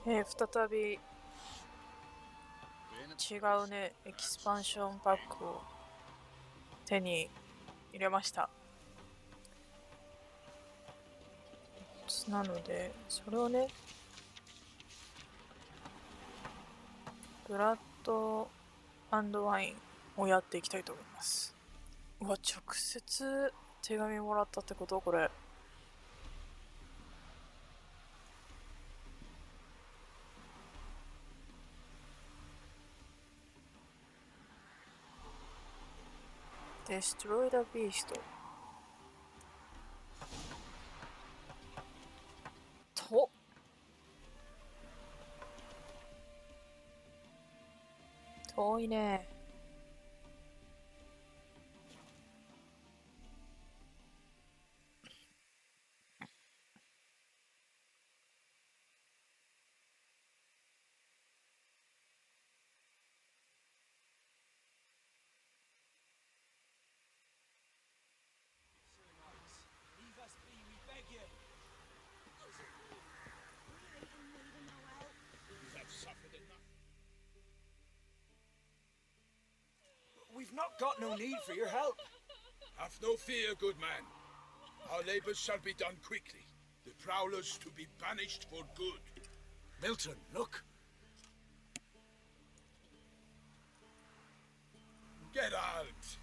再び違うね、エキスパンションパックを手に入れました。なので、それをね、ブラッド&ワインをやっていきたいと思います。うわ、直接手紙もらったってこと？これ。Destroy the Beast と遠いね。We've not got no need for your help. Have no fear, good man. Our labors shall be done quickly. The prowlers to be banished for good. Milton, look. Get out!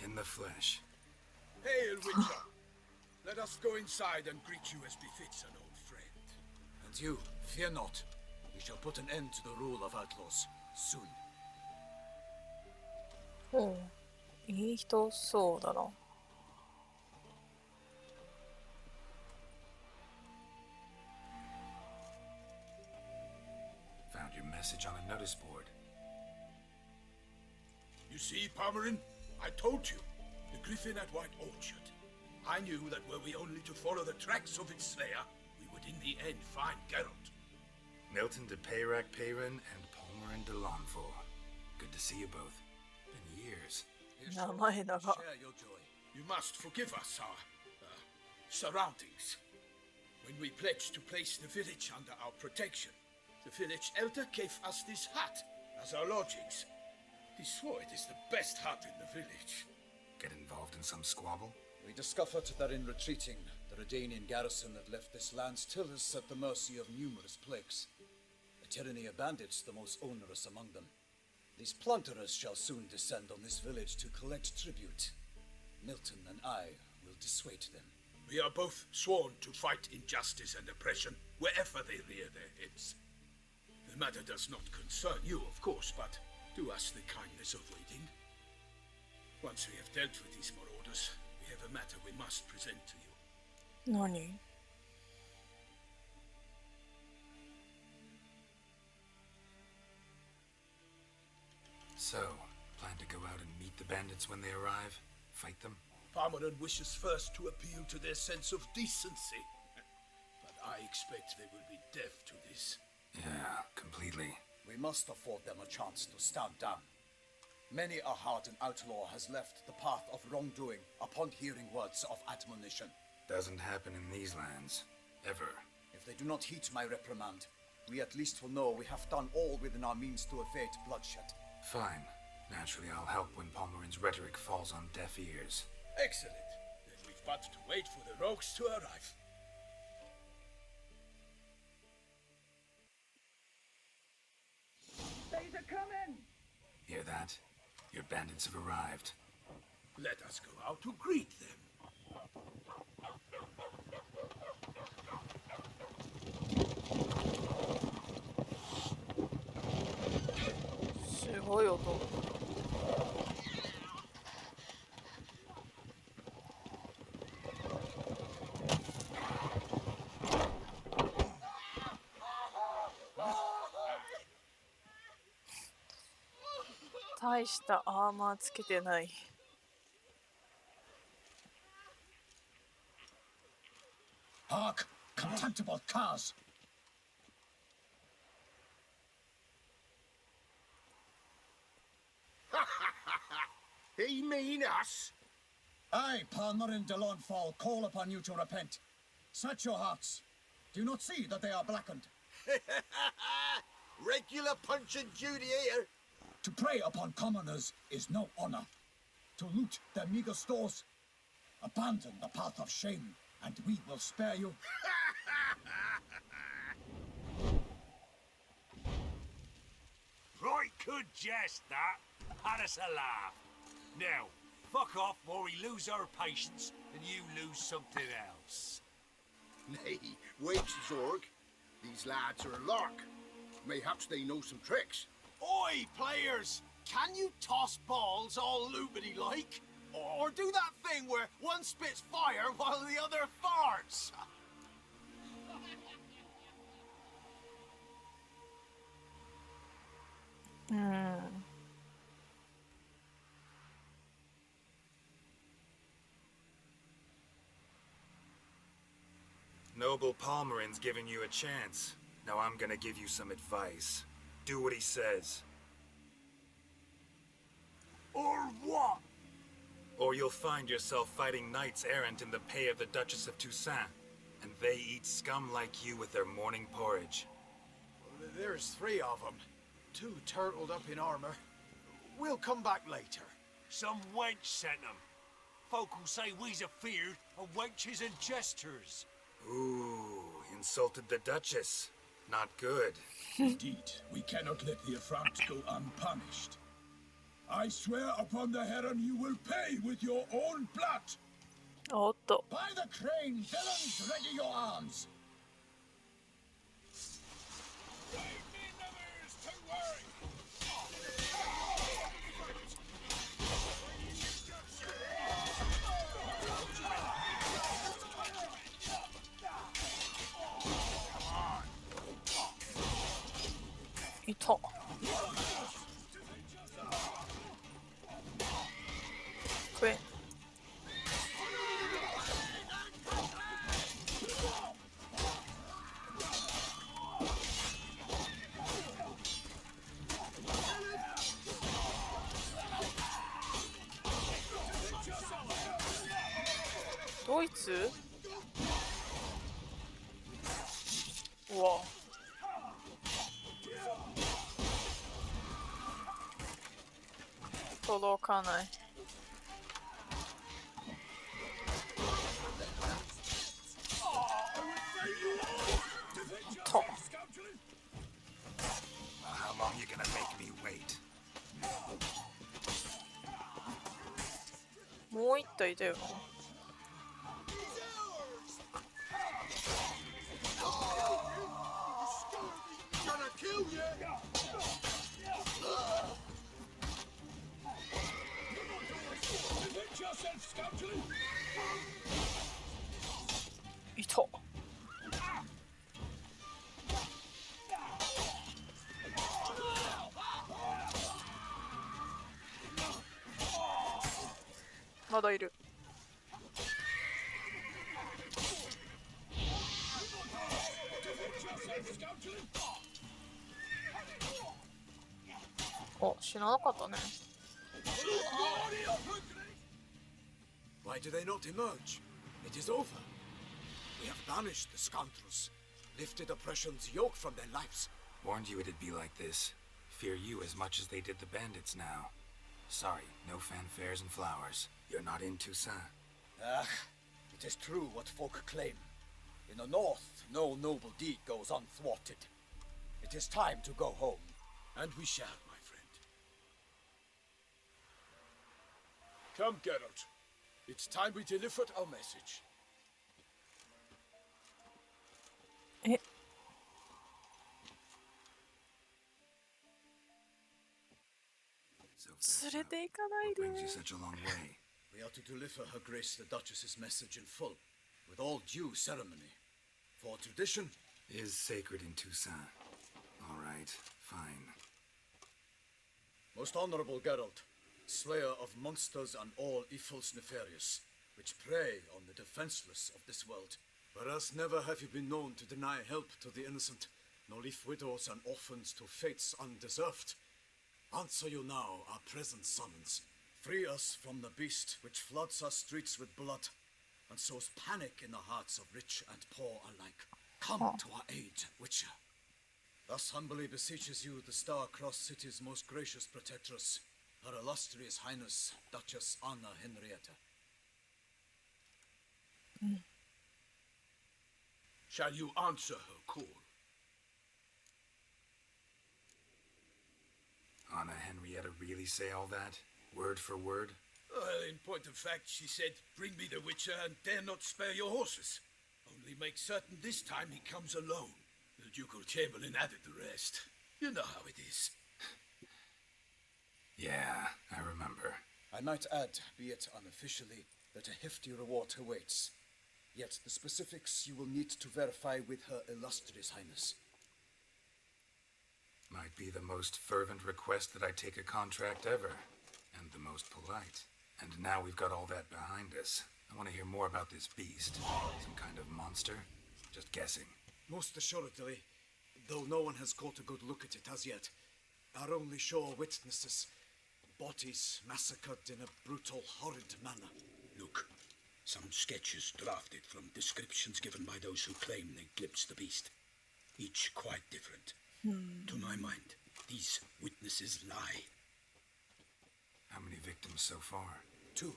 In the flesh. Hail, Witcher! Let us go inside and greet you as befits an old friend. And you, fear not. We shall put an end to the rule of outlaws soon. いい人そうだな。Found your message on a notice board. You see, Palmerin? I told you. The griffin at White Orchard. I knew that were we only to follow the tracks of its slayer, we would in the end find Geralt. Milton de Peyrac-Peyran and Palmerin de Lonfort. Good to see you both. Been years. 名前長。 Share your joy. You must forgive us our surroundings. When we pledged to place the village under our protection, the village elder gave us this hut as our lodgings. He swore it is the best hut in the village. Get involved in some squabble? We discovered that in retreating, the Redanian garrison that left this land still is at the mercy of numerous plagues. A tyranny of bandits the most onerous among them. These plunderers shall soon descend on this village to collect tribute. Milton and I will dissuade them. We are both sworn to fight injustice and oppression wherever they rear their heads. The matter does not concern you, of course, but do us the kindness of waiting. Once we have dealt with these marauders, we have a matter we must present to you. 何？ So, plan to go out and meet the bandits when they arrive? Fight them? Palmerin wishes first to appeal to their sense of decency. But I expect they will be deaf to this. Yeah, completely. We must afford them a chance to stand down. Many a hardened outlaw has left the path of wrongdoing upon hearing words of admonition. Doesn't happen in these lands. Ever. If they do not heed my reprimand, we at least will know we have done all within our means to evade bloodshed. Fine. Naturally, I'll help when Palmerin's rhetoric falls on deaf ears. Excellent. Then we've but to wait for the rogues to arrive. They's a coming! Hear that? Your bandits have arrived. Let us go out to greet them. すごい音。大したアーマーつけてない。Hark, contemptible curs! He mean us? I, Palmerin de Lonfort, call upon you to repent. Set your hearts. Do you not see that they are blackened? Regular punch and duty here. To prey upon commoners is no honor. To loot their meager stores, abandon the path of shame, and we will spare you. Right good jest, that. Had us a laugh. Now, fuck off or we lose our patience and you lose something else. Nay, wait, Zorg. These lads are a lark. Mayhaps they know some tricks. Oi, players! Can you toss balls all loopity-like? Or do that thing where one spits fire while the other farts? Noble Palmerin's giving you a chance. Now I'm gonna give you some advice. Do what he says. Or what? Or you'll find yourself fighting knights errant in the pay of the Duchess of Toussaint. And they eat scum like you with their morning porridge. There's 3 of them. 2 turtled up in armor. We'll come back later. Some wench sent them. Folk will say we's afeard of wenches and jesters. Ooh, insulted the Duchess. Not good. Indeed, we cannot let the affront go unpunished. I swear upon the heron you will pay with your own blood. おっと。 By the crane, villains, ready your arms.いた。食え。ドイツ？うわ。届かない。と。How long you gonna make me wait? もう一体いたよな。Gonna kill you! いた。まだいる。お、死ななかったね。Why do they not emerge? It is over. We have banished the scoundrels, lifted oppression's yoke from their lives. Warned you it'd be like this. Fear you as much as they did the bandits now. Sorry, no fanfares and flowers. You're not in Toussaint. Ah, it is true what folk claim. In the north, no noble deed goes unthwarted. It is time to go home. And we shall, my friend. Come, Geralt. It's time we delivered our message. え、 So 連れて行かないで。 brings you such a long way. We are to deliver Her Grace the Duchess's message in full, with all due ceremony. For tradition Is sacred in Toussaint. All right, fine. Most honorable Geralt, slayer of monsters and all evils nefarious, which prey on the defenseless of this world. Whereas never have you been known to deny help to the innocent, nor leave widows and orphans to fates undeserved. Answer you now our present summons. Free us from the beast which floods our streets with blood, and sows panic in the hearts of rich and poor alike. Come to our aid, Witcher. Thus humbly beseeches you the star-crossed city's most gracious protectress, Her illustrious Highness, Duchess Anna Henrietta. Shall you answer her call? Anna Henrietta really say all that? Word for word? Well, in point of fact, she said, bring me the Witcher and dare not spare your horses. Only make certain this time he comes alone. The Ducal Chamberlain added the rest. You know how it is. Yeah, I remember. I might add, be it unofficially, that a hefty reward awaits. Yet the specifics you will need to verify with Her Illustrious Highness. Might be the most fervent request that I take a contract ever, and the most polite. And now we've got all that behind us. I want to hear more about this beast. Some kind of monster? Just guessing. Most assuredly, though no one has caught a good look at it as yet. Our only sure witnesses. Bodies massacred in a brutal, horrid manner. Look, some sketches drafted from descriptions given by those who claim they glimpsed the beast. Each quite different. To my mind, these witnesses lie. How many victims so far? 2.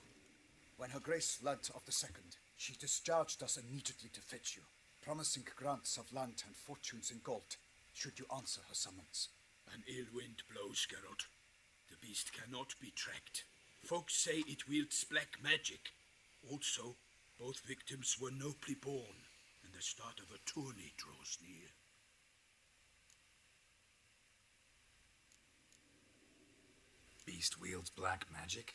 When Her Grace learnt of the second, she discharged us immediately to fetch you, promising grants of land and fortunes in gold, should you answer her summons. An ill wind blows, Geralt. The beast cannot be tracked. Folks say it wields black magic. Also, both victims were nobly born, and the start of a tourney draws near. Beast wields black magic?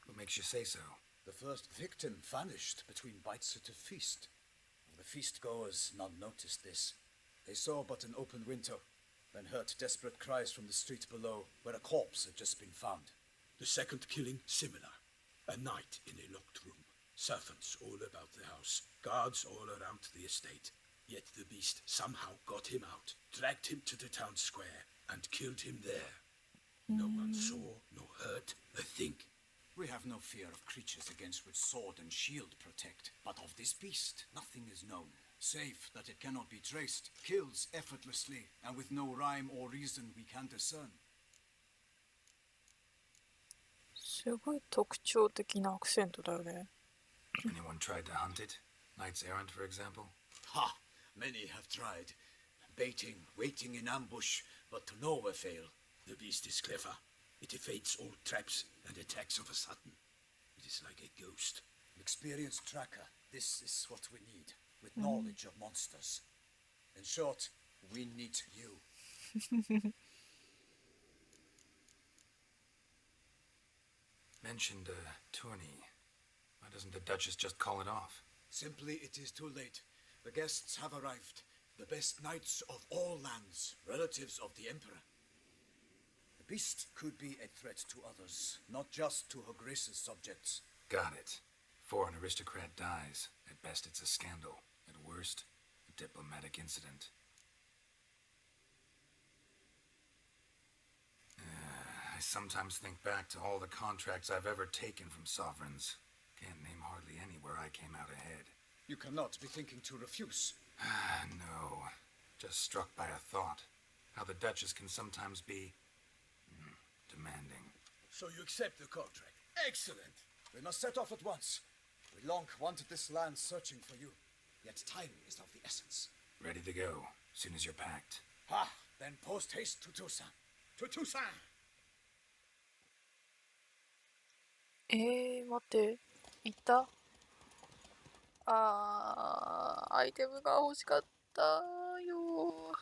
What makes you say so? The first victim vanished between bites at a feast. The feast-goers none noticed this. They saw but an open window, then heard desperate cries from the street below, where a corpse had just been found. The second killing similar. A night in a locked room. Servants all about the house. Guards all around the estate. Yet the beast somehow got him out, dragged him to the town square, and killed him there. No one saw nor heard a thing. We have no fear of creatures against which sword and shield protect, but of this beast nothing is known, save that it cannot be traced, kills effortlessly, and with no rhyme or reason we can discern. すごい特徴的なアクセントだよね。Anyone tried to hunt it? Knights errant, for example? Ha! Many have tried. Baiting, waiting in ambush, but to no avail. The beast is clever. It evades all traps and attacks of a sudden. It is like a ghost. Experienced tracker, this is what we need, with knowledge of monsters. In short, we need you. Mentioned a tourney. Why doesn't the Duchess just call it off? Simply, it is too late. The guests have arrived. The best knights of all lands, relatives of the Emperor. The beast could be a threat to others, not just to Her Grace's subjects. Got it. Before an aristocrat dies, at best it's a scandal. At worst, a diplomatic incident. I sometimes think back to all the contracts I've ever taken from sovereigns. Can't name hardly any where I came out ahead. You cannot be thinking to refuse. No. Just struck by a thought. How the Duchess can sometimes be demanding. So you accept the contract. Excellent. We must set off at once. We long wanted this land searching for you. Yet time is of the essence. Ready to go, soon as you're packed. Ha! Then post haste to Toussaint. To Toussaint! 待って。いたアイテムが欲しかったよ。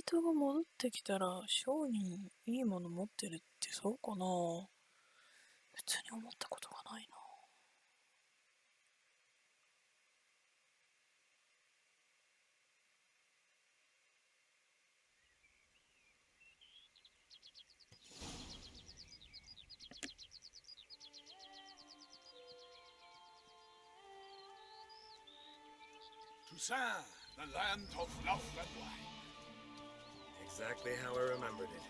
人が戻ってきたら商人いいもの持ってるってそうかな。普通に思ったことがないな。Toussaint, the land of love and wine. Exactly how I remembered it.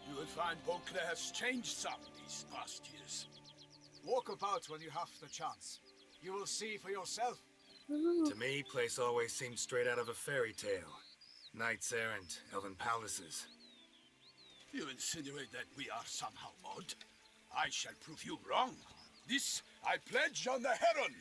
You will find Beauclair has changed some these past years. Walk about when you have the chance. You will see for yourself. To me, place always seemed straight out of a fairy tale. Knights errant, elven palaces. You insinuate that we are somehow odd? I shall prove you wrong. This I pledge on the Heron.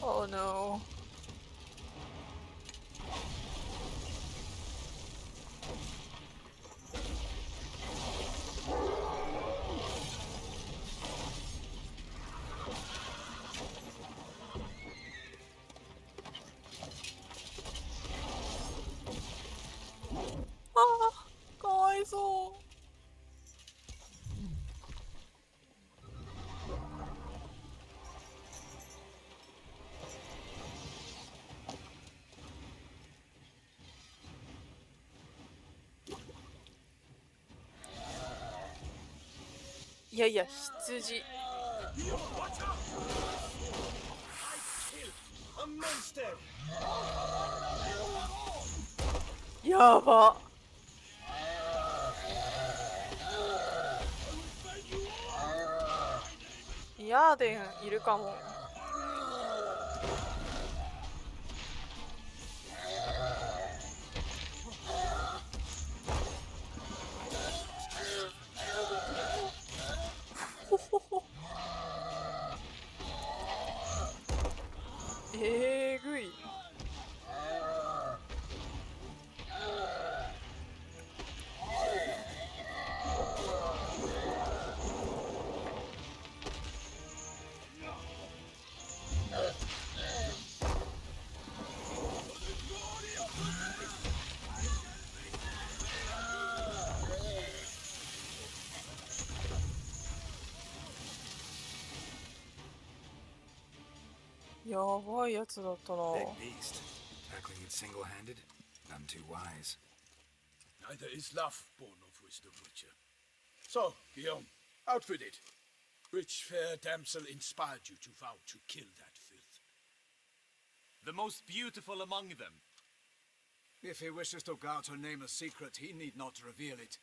Oh no. Ah, かわいそう。いやいや、羊。A monster! やば。ヤーデンいるかも。えぐい。やばいやつだったな。 Big beast. Tackling it single-handed? None too wise. Neither is love born of wisdom, Witcher. So, Guillaume, outfitted. Which fair damsel inspired you to vow to kill that filth? The most beautiful among them. If he wishes to guard her name a secret, he need not reveal it.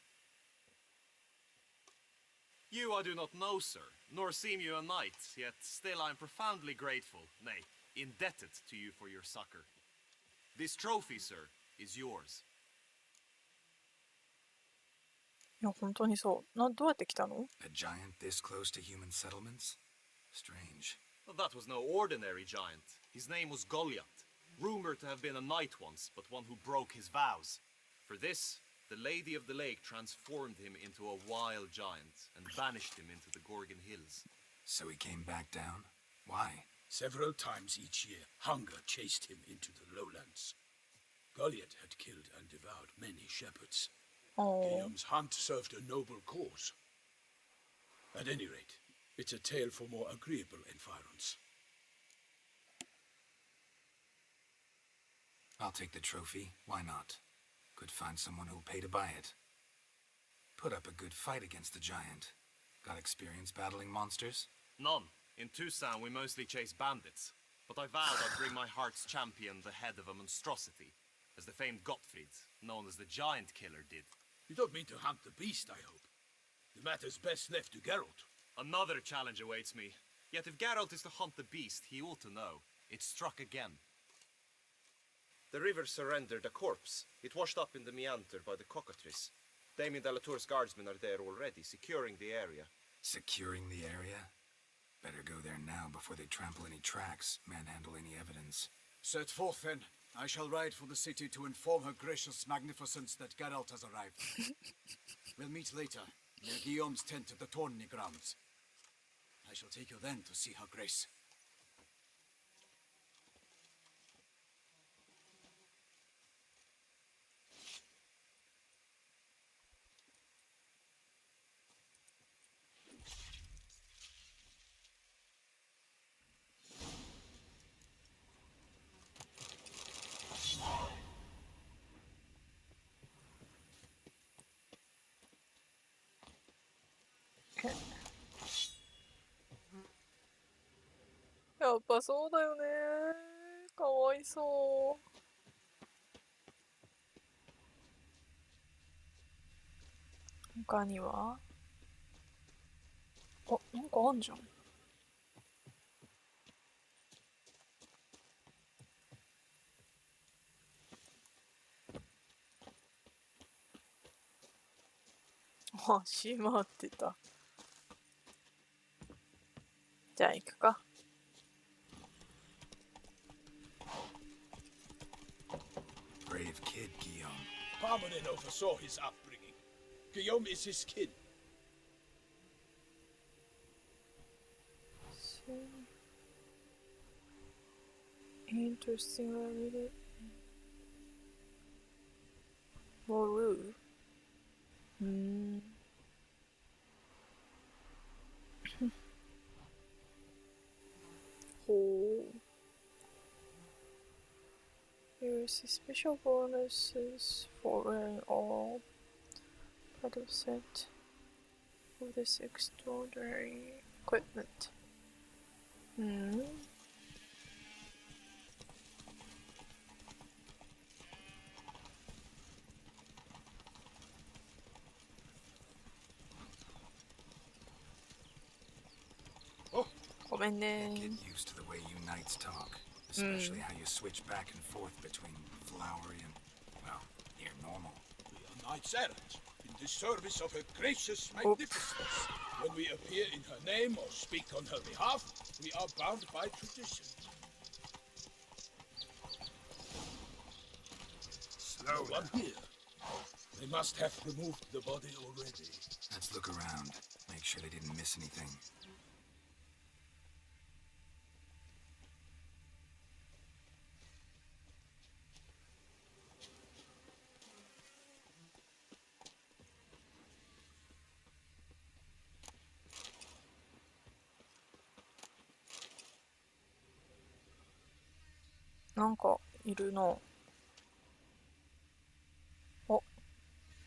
You I do not know, sir, nor seem you a knight, yet still I am profoundly grateful, nay, indebted to you for your succor. This trophy, sir, is yours. いや、本当にそう。どうやって来たの？ A giant this close to human settlements? Strange. That was no ordinary giant. His name was Goliath, rumored to have been a knight once, but one who broke his vows. For this, the Lady of the Lake transformed him into a wild giant and banished him into the Gorgon Hills. So he came back down? Why? Several times each year, hunger chased him into the lowlands. Goliath had killed and devoured many shepherds. Guillaume's hunt served a noble cause. At any rate, it's a tale for more agreeable environs. I'll take the trophy. Why not? Could find someone who'll pay to buy it. Put up a good fight against the giant. Got experience battling monsters? None. In Toussaint we mostly chase bandits. But I vowed I'd bring my heart's champion the head of a monstrosity, as the famed Gottfried, known as the Giant Killer, did. You don't mean to hunt the beast, I hope. The matter's best left to Geralt. Another challenge awaits me. Yet if Geralt is to hunt the beast, he ought to know. It struck again. The river surrendered a corpse. It washed up in the meander by the cockatrice. Damien de la Tour's guardsmen are there already, securing the area. Securing the area? Better go there now before they trample any tracks, manhandle any evidence. Set forth then. I shall ride for the city to inform her gracious magnificence that Geralt has arrived. We'll meet later, near Guillaume's tent at the tourney grounds. I shall take you then to see her grace. Okay. やっぱそうだよね。かわいそう。他にはあ、なんかあんじゃん。あ、閉まってた。じゃあ行くか。Brave kid, Guillaume. Parmanin oversaw his upbringing. Guillaume is his kid. So interesting, really. Moru. Oh. Here's special bonuses for wearing all part of set of this extraordinary equipment. Oh, ごめんね。 Get used to the way you knights talk, especially how you switch back and forth between flowery and, well, near normal. we are knights errant in the service of her gracious magnificence. When we appear in her name or speak on her behalf, we are bound by tradition. No one here. They must have removed the body already. Let's look around, make sure they didn't miss anything. .なんかいるな。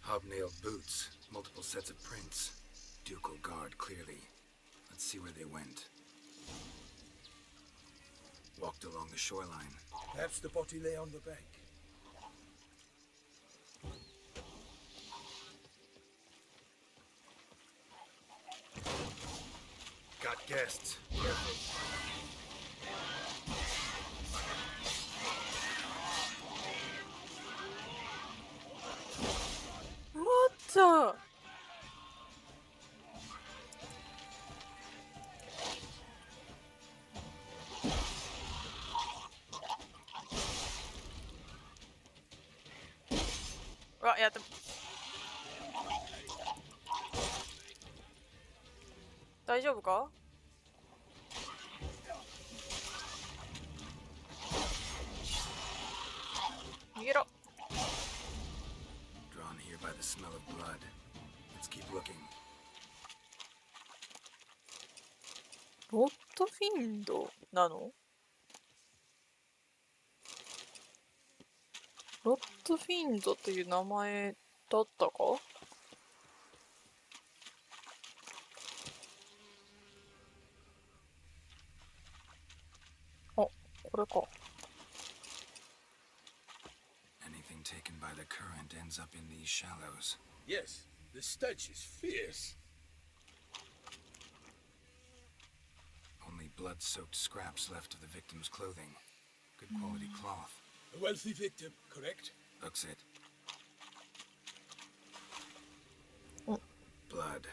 Hobnailed boots, multiple sets of prints. Ducal guard, clearly. Let's see where they went. Walked along the shoreline. Perhaps the body lay on the bank. Got guests. Careful. What the? Right, yeah. 大丈夫か？逃げろ。 Drawn here by the smell of blood. Let's keep looking. ロッドフィンドなの？ロッドフィンドっていう名前だったか？あ、これか。 Anything taken by the current ends up in these shallows. Yes, the stench is fierce. Only blood-soaked scraps left of the victim's clothing. Good quality cloth. A wealthy victim, correct? Looks it. Oh. Blood.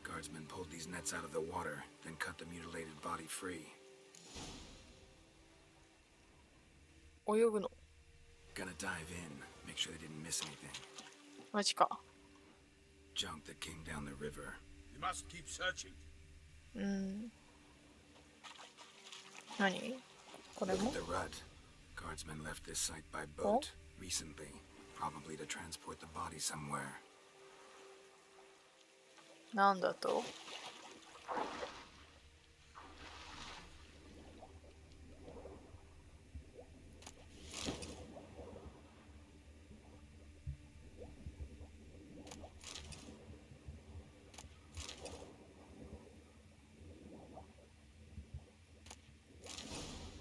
Guard Guardsmen pulled these nets out of the water, then cut the mutilated body free. 泳ぐの Gonna dive in, make sure they didn't miss anything. マジか Junk that came down the river. You must keep searching. 何これ Look も at the rut. Guardsmen left this site by boat recently, probably to transport the body somewhere. なんだと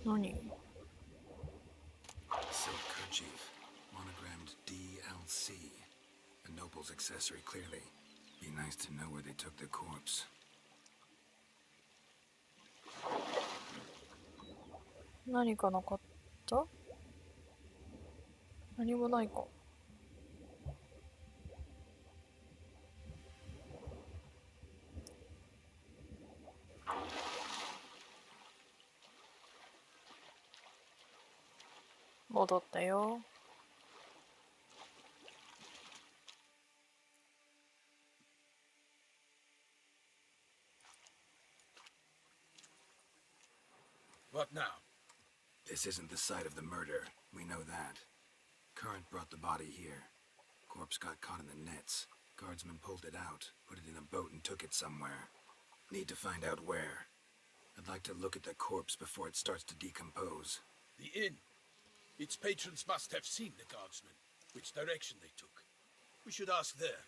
何 Silk kerchief, monogrammed DLC. A noble's accessory, clearly. Be nice to know where they took the corpse. 何かなかった何もないか戻ったよ What now? This isn't the site of the murder. We know that. Current brought the body here. Corpse got caught in the nets. Guardsmen pulled it out, put it in a boat and took it somewhere. Need to find out where. I'd like to look at the corpse before it starts to decompose. The inn. Its patrons must have seen the guardsmen, which direction they took. We should ask there.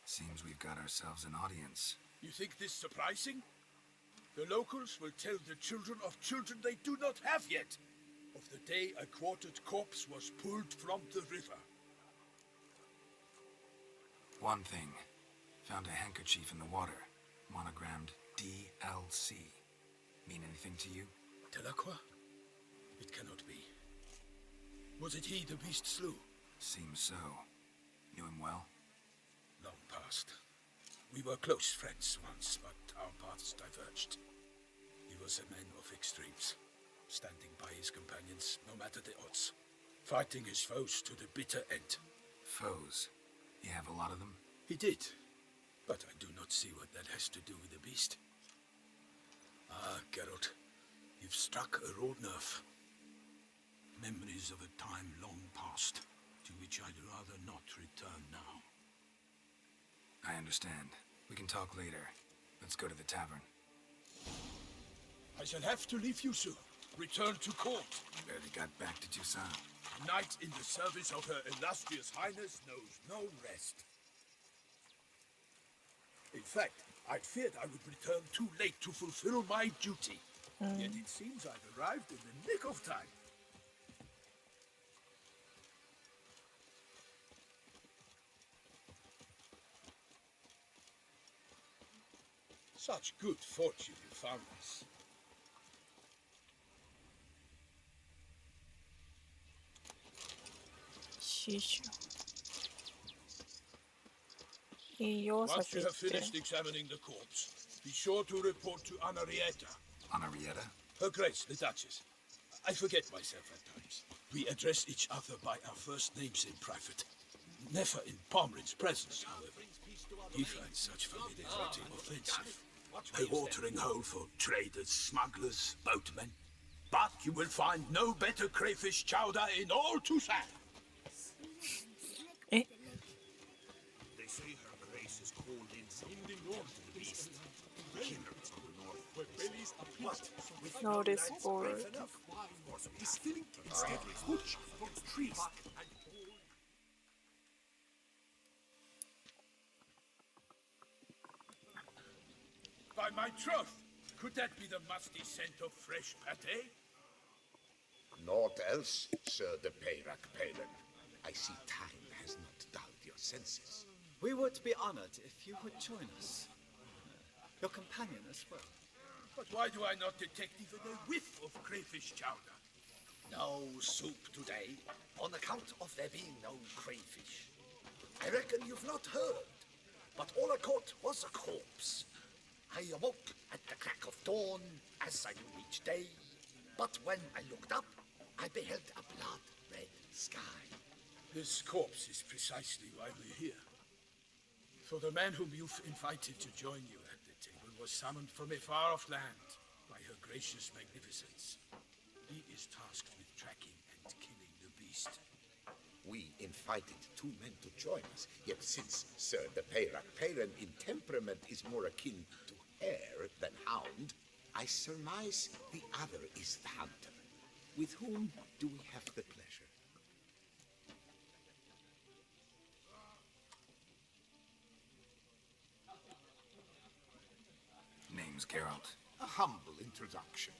Seems we've got ourselves an audience. You think this surprising? The locals will tell the children of children they do not have yet, of the day a quartered corpse was pulled from the river. One thing. Found a handkerchief in the water. Monogrammed DLC. Mean anything to you? Delacroix? It cannot be. Was it he the beast slew? Seems so. Knew him well? Long past. We were close friends once, but our paths diverged. He was a man of extremes, standing by his companions no matter the odds, fighting his foes to the bitter end. Foes? You have a lot of them? He did, but I do not see what that has to do with the beast. Ah, Geralt, you've struck a raw nerve. Memories of a time long past, to which I'd rather not return now. I understand. We can talk later. Let's go to the tavern. I shall have to leave you soon. Return to court. Barely got back to Toussaint. A knight in the service of Her Illustrious Highness knows no rest. In fact, I feared I would return too late to fulfill my duty. Yet it seems I've arrived in the nick of time. Such good fortune you found us. Once you have finished examining the corpse, be sure to report to Anarietta. Anarietta? Her Grace, the Duchess. I forget myself at times. We address each other by our first names in private. Never in Pomrin's presence, however. He finds such familiarity offensive. A watering hole for traders, smugglers, boatmen. But you will find no better crayfish chowder in all Toussaint. Eh? They say her grace is called in sounding north to the beast. Kindreds to the north, where bellies are what? Notice board. He's filling instead butch from trees. By my troth, could that be the musty scent of fresh pâté? Naught else, Sir de Peyrac Palin. I see time has not dulled your senses. We would be honored if you would join us. Your companion as well. But why do I not detect even a whiff of crayfish chowder? No soup today, on account of there being no crayfish. I reckon you've not heard, but all I caught was a corpse. I awoke at the crack of dawn, as I do each day, but when I looked up, I beheld a blood-red sky. This corpse is precisely why we're here. For the man whom you've invited to join you at the table was summoned from a far-off land by her gracious magnificence. He is tasked with tracking and killing the beast. We invited 2 men to join us, yet since Sir the Peyrac Peyran in temperament is more akin to hare than hound, I surmise the other is the hunter. With whom do we have the pleasure? Name's Geralt. A humble introduction.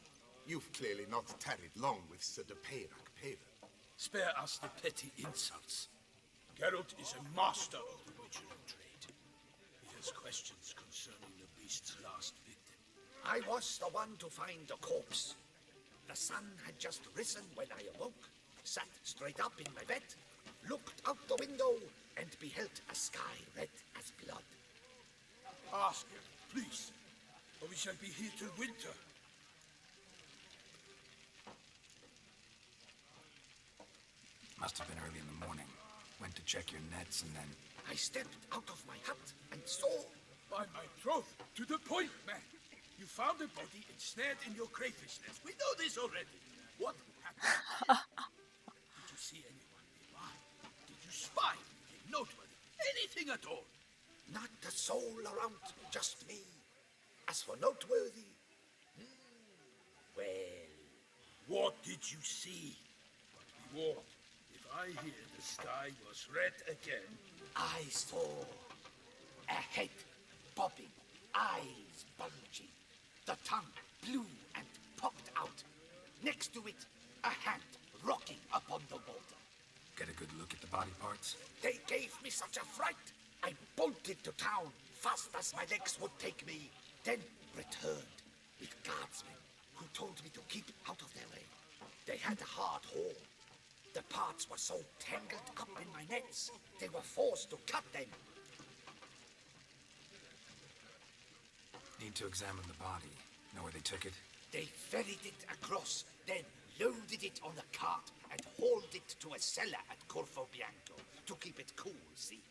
You've clearly not tarried long with Sir the Peyrac Peyran. Spare us the petty insults. Geralt is a master of the witchery trade. He has questions concerning the beast's last victim. I was the one to find the corpse. The sun had just risen when I awoke, sat straight up in my bed, looked out the window, and beheld a sky red as blood. Ask him, please, or we shall be here till winter. Must have been early in the morning. Went to check your nets and then... I stepped out of my hut and saw... By my troth, to the point, man. You found a body ensnared in your crayfish nest. We know this already. What happened? Did you see anyone nearby? Did you spy anything noteworthy? Anything at all? Not a soul around, just me. As for noteworthy... well... What did you see? But be warned, if I hear the sky was red again... I saw a head bobbing, eyes bulging, the tongue blue and popped out. Next to it, a hand rocking upon the water. Get a good look at the body parts? They gave me such a fright. I bolted to town fast as my legs would take me, then returned with guardsmen who told me to keep out of their way. They had a hard haul. The parts were so tangled up in my nets, they were forced to cut them. Need to examine the body. Know where they took it? They ferried it across, then loaded it on a cart and hauled it to a cellar at Corvo Bianco to keep it cool, see?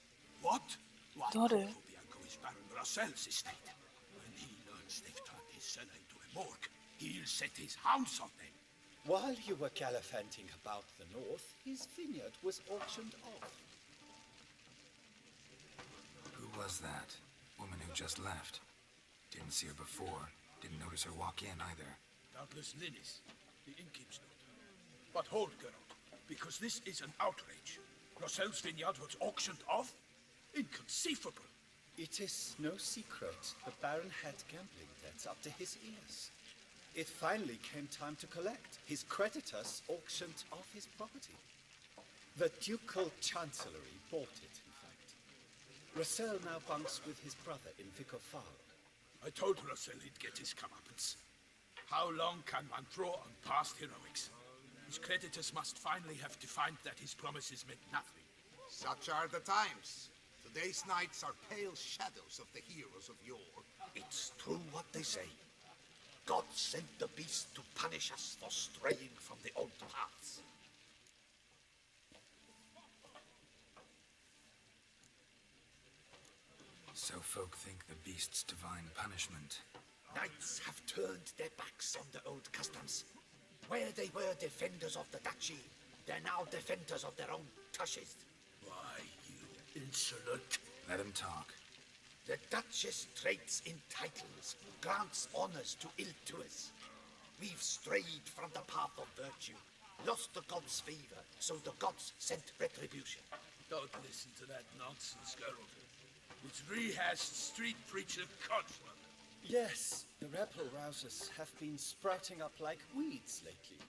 What? What? Daughter. Corvo Bianco is Baron Russell's estate. When he learns they've turned his cellar into a morgue, he'll set his hounds on them. While you were gallivanting about the north, his vineyard was auctioned off. Who was that? Woman who just left. Didn't see her before. Didn't notice her walk in either. Doubtless Linnis, the innkeep's daughter. But hold, Geralt, because this is an outrage. Roselle's vineyard was auctioned off? Inconceivable. It is no secret the Baron had gambling debts up to his ears. It finally came time to collect. His creditors auctioned off his property. The Ducal Chancellery bought it, in fact. Rosselle now bunks with his brother in Vicofaro. I told Rosselle he'd get his comeuppance. How long can one draw on past heroics? His creditors must finally have defined that his promises meant nothing. Such are the times. Today's knights are pale shadows of the heroes of yore. It's true what they say. God sent the beast to punish us for straying from the old paths. So folk think the beast's divine punishment. Knights have turned their backs on the old customs. Where they were defenders of the duchy, they're now defenders of their own tushes. Why, you insolent... Let him talk. The Duchess trades in titles, grants honors to ill-doers. We've strayed from the path of virtue, lost the gods' favor, so the gods sent retribution. Don't listen to that nonsense, Geralt. It's rehashed street preacher Codswell. Yes, the rebel rousers have been sprouting up like weeds lately,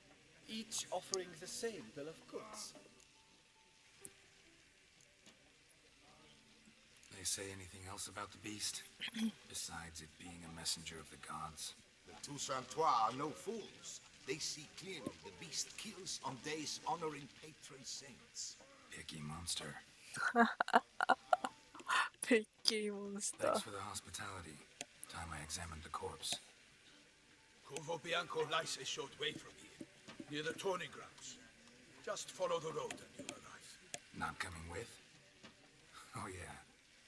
each offering the same bill of goods. They say anything else about the beast? Besides it being a messenger of the gods? The Toussaintois are no fools. They see clearly the beast kills on days honoring patron saints. Picky monster. ペッキーモンスタ Thanks ー。 for the hospitality. Time I examined the corpse. Corvo Bianco lies a short way from here, near the tourney grounds. Just follow the road and you'll arrive. Not coming with? Oh yeah,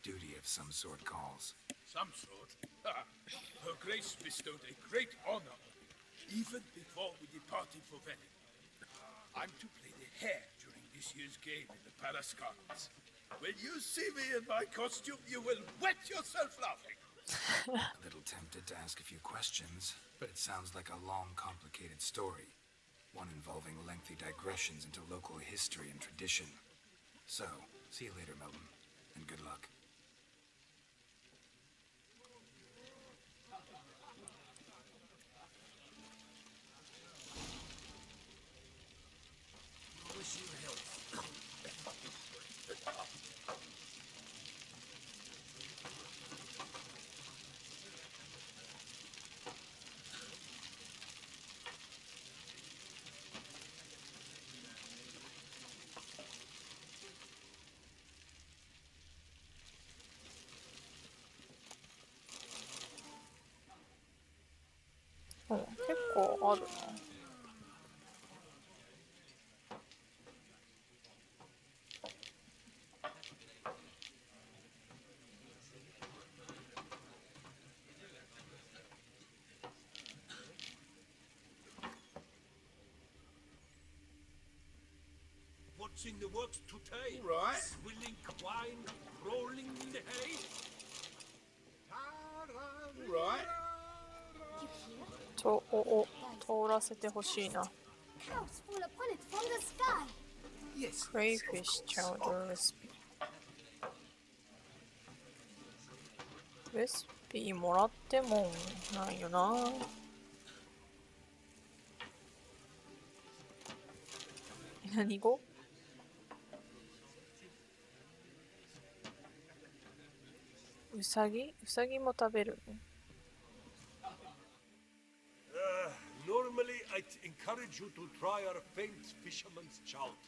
duty of some sort calls. Some sort. Her Grace bestowed a great honor on me, even before we departed for Venice. I'm to play the hare during this year's game in the Palace Gardens. When you see me in my costume, you will wet yourself laughing. A little tempted to ask a few questions, but it sounds like a long, complicated story. One involving lengthy digressions into local history and tradition. So, see you later, Milton, and good luck. うん、結構あるな。What's in the works today? Right. Swilling wine, rolling in the hay. Right. You hear? 通らせてほしいな。 Cows fall upon it from the sky. Yes. Crayfish chowder recipe。レシピもらってもないよな。何語？うさぎも食べるの？ Normally, I'd encourage you to try our famed fisherman's chout.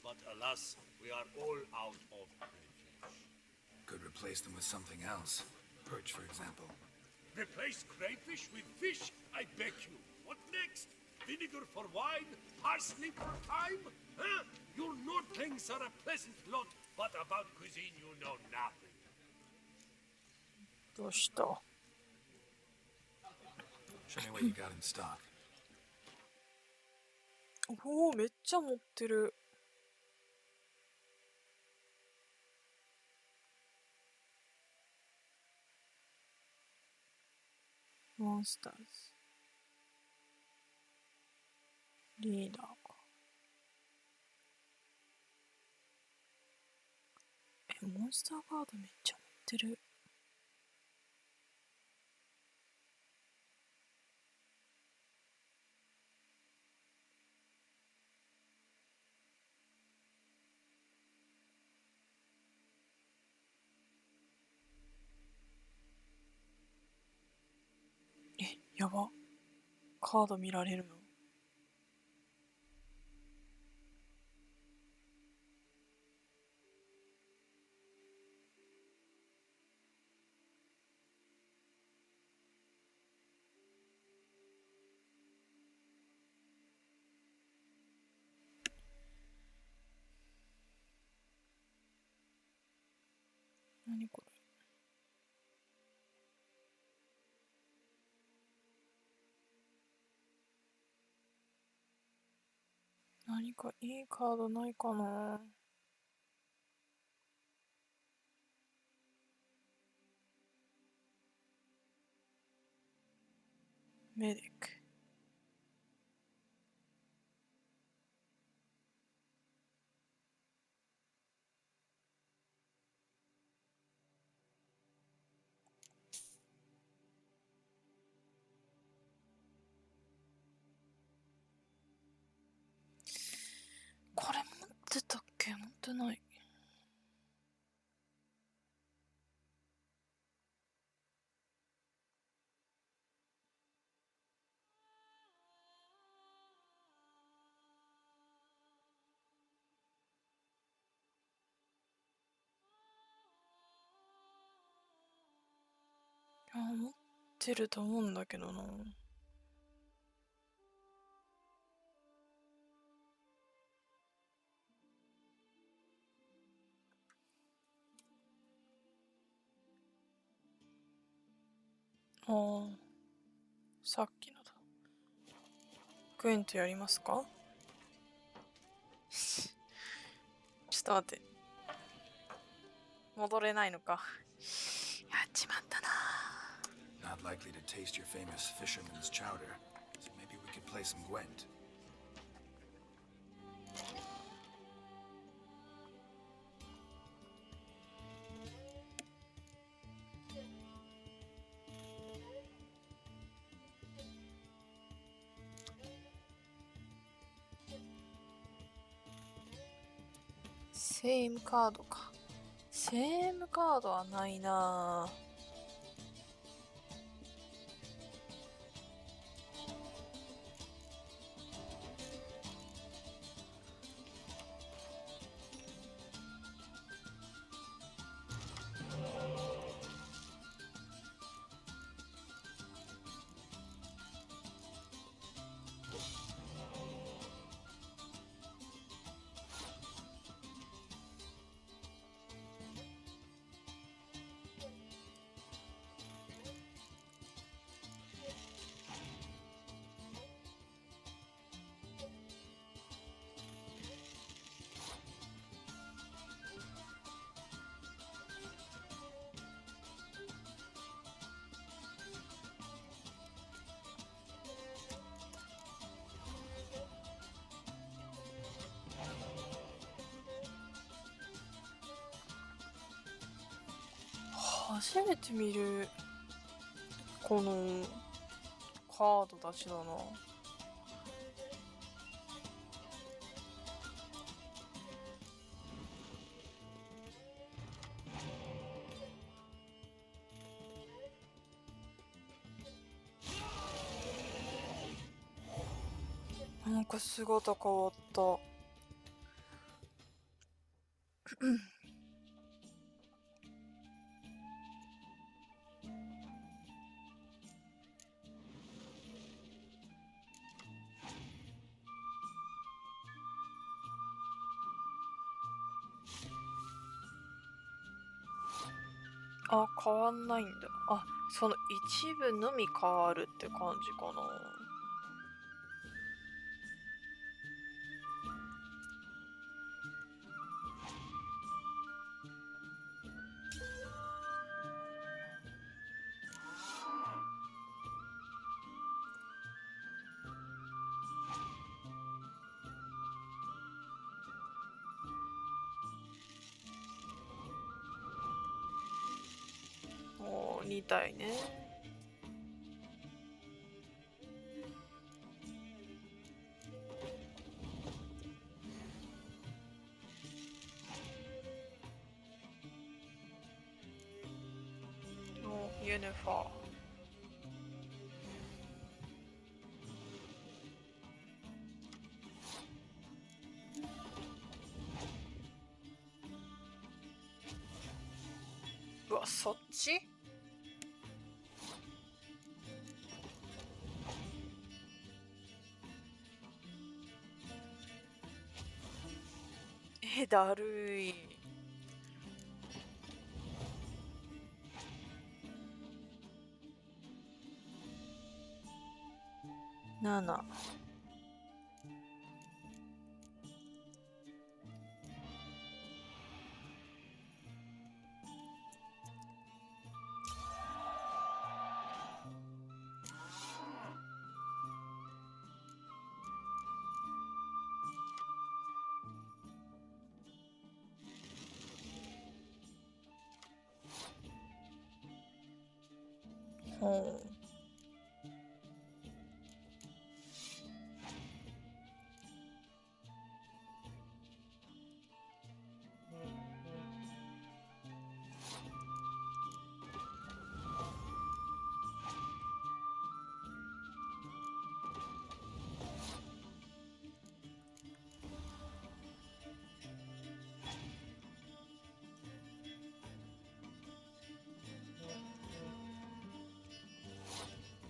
But alas, we are all out of crayfish. Could replace them with something else. Perch, for example. Replace crayfish with fish, I beg you. What next? Vinegar for wine? Parsley for thyme? Huh? Your Nordlings are a pleasant lot, but about cuisine you know nothing. どうした？ Show me what you got in stock. おお、めっちゃ持ってる。モンスターズ。リーダーか。モンスターガードめっちゃ持ってる。やば。カード見られるの？何これ？何かいいカードないかな。メディック。これ持ってたっけ？持ってない。てると思うんだけどな。ああ、さっきのだ。クエントやりますか？ちょっと待って。戻れないのか。やっちまったな。Not likely to taste your famous fisherman's chowder, so maybe we could play some Gwent.セームカードか。セームカードはないな。初めて見るこのカード出しだな。なんか姿変わった。あ、変わんないんだ。あ、その一部のみ変わるって感じかな。おー、2体ね。お、ユニファー。うわ、そっち？だるい。7。ほう。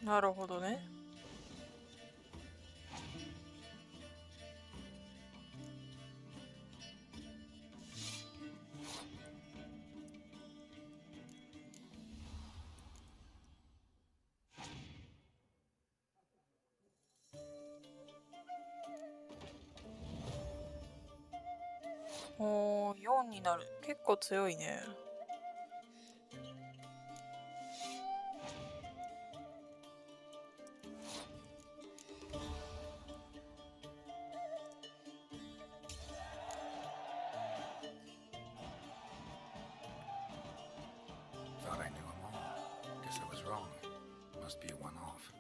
なるほどね。おー、4になる。結構強いね。Thought I knew them all. Guess I was wrong. Must be a one-off.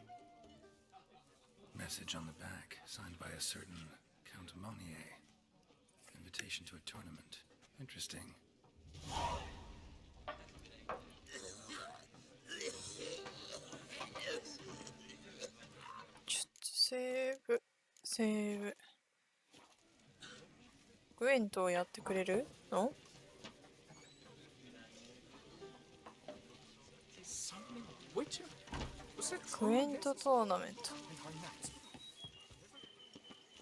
Message on the back, signed by a certain Count Monnier. Invitation to a tournament. Interesting. ちょっとセーブ。グエントをやってくれるの？グエントトーナメント。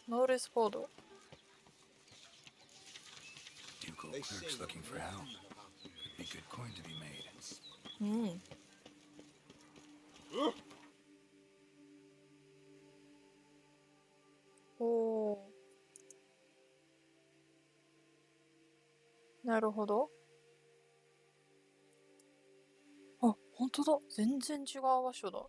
ノーレスボード。Ducal clerks looking for help. Could be good coin to be made. うん。おー。なるほど。あ、ほんとだ。全然違う場所だ。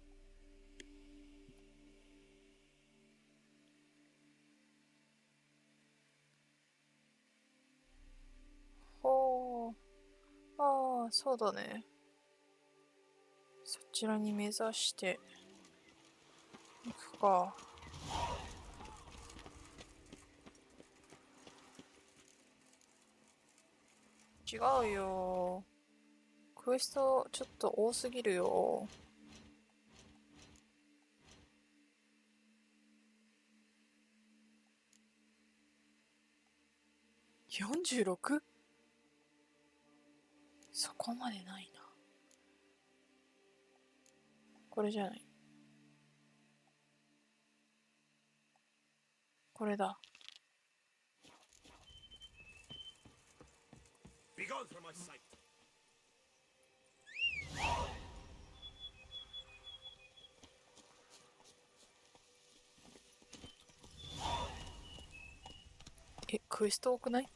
ほー。ああ、そうだね。そちらに目指していくか。違うよ。クエストちょっと多すぎるよ。46？ そこまでないな。これじゃない。これだ。Begone from my sight. クエスト多くない？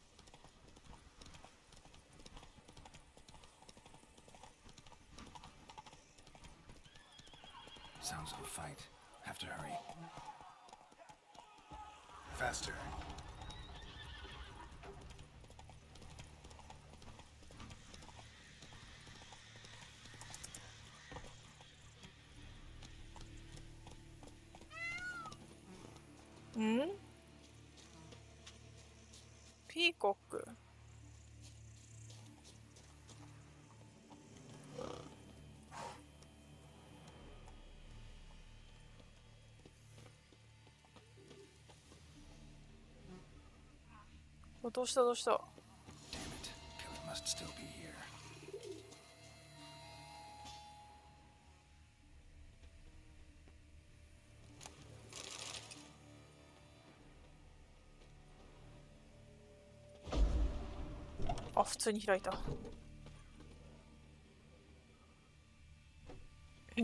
Sounds of a fight. Have to hurry. Faster.ん？ピーコック。どうしたどうした？ Damn it. Killer must still be here. あ、普通に開いた。え？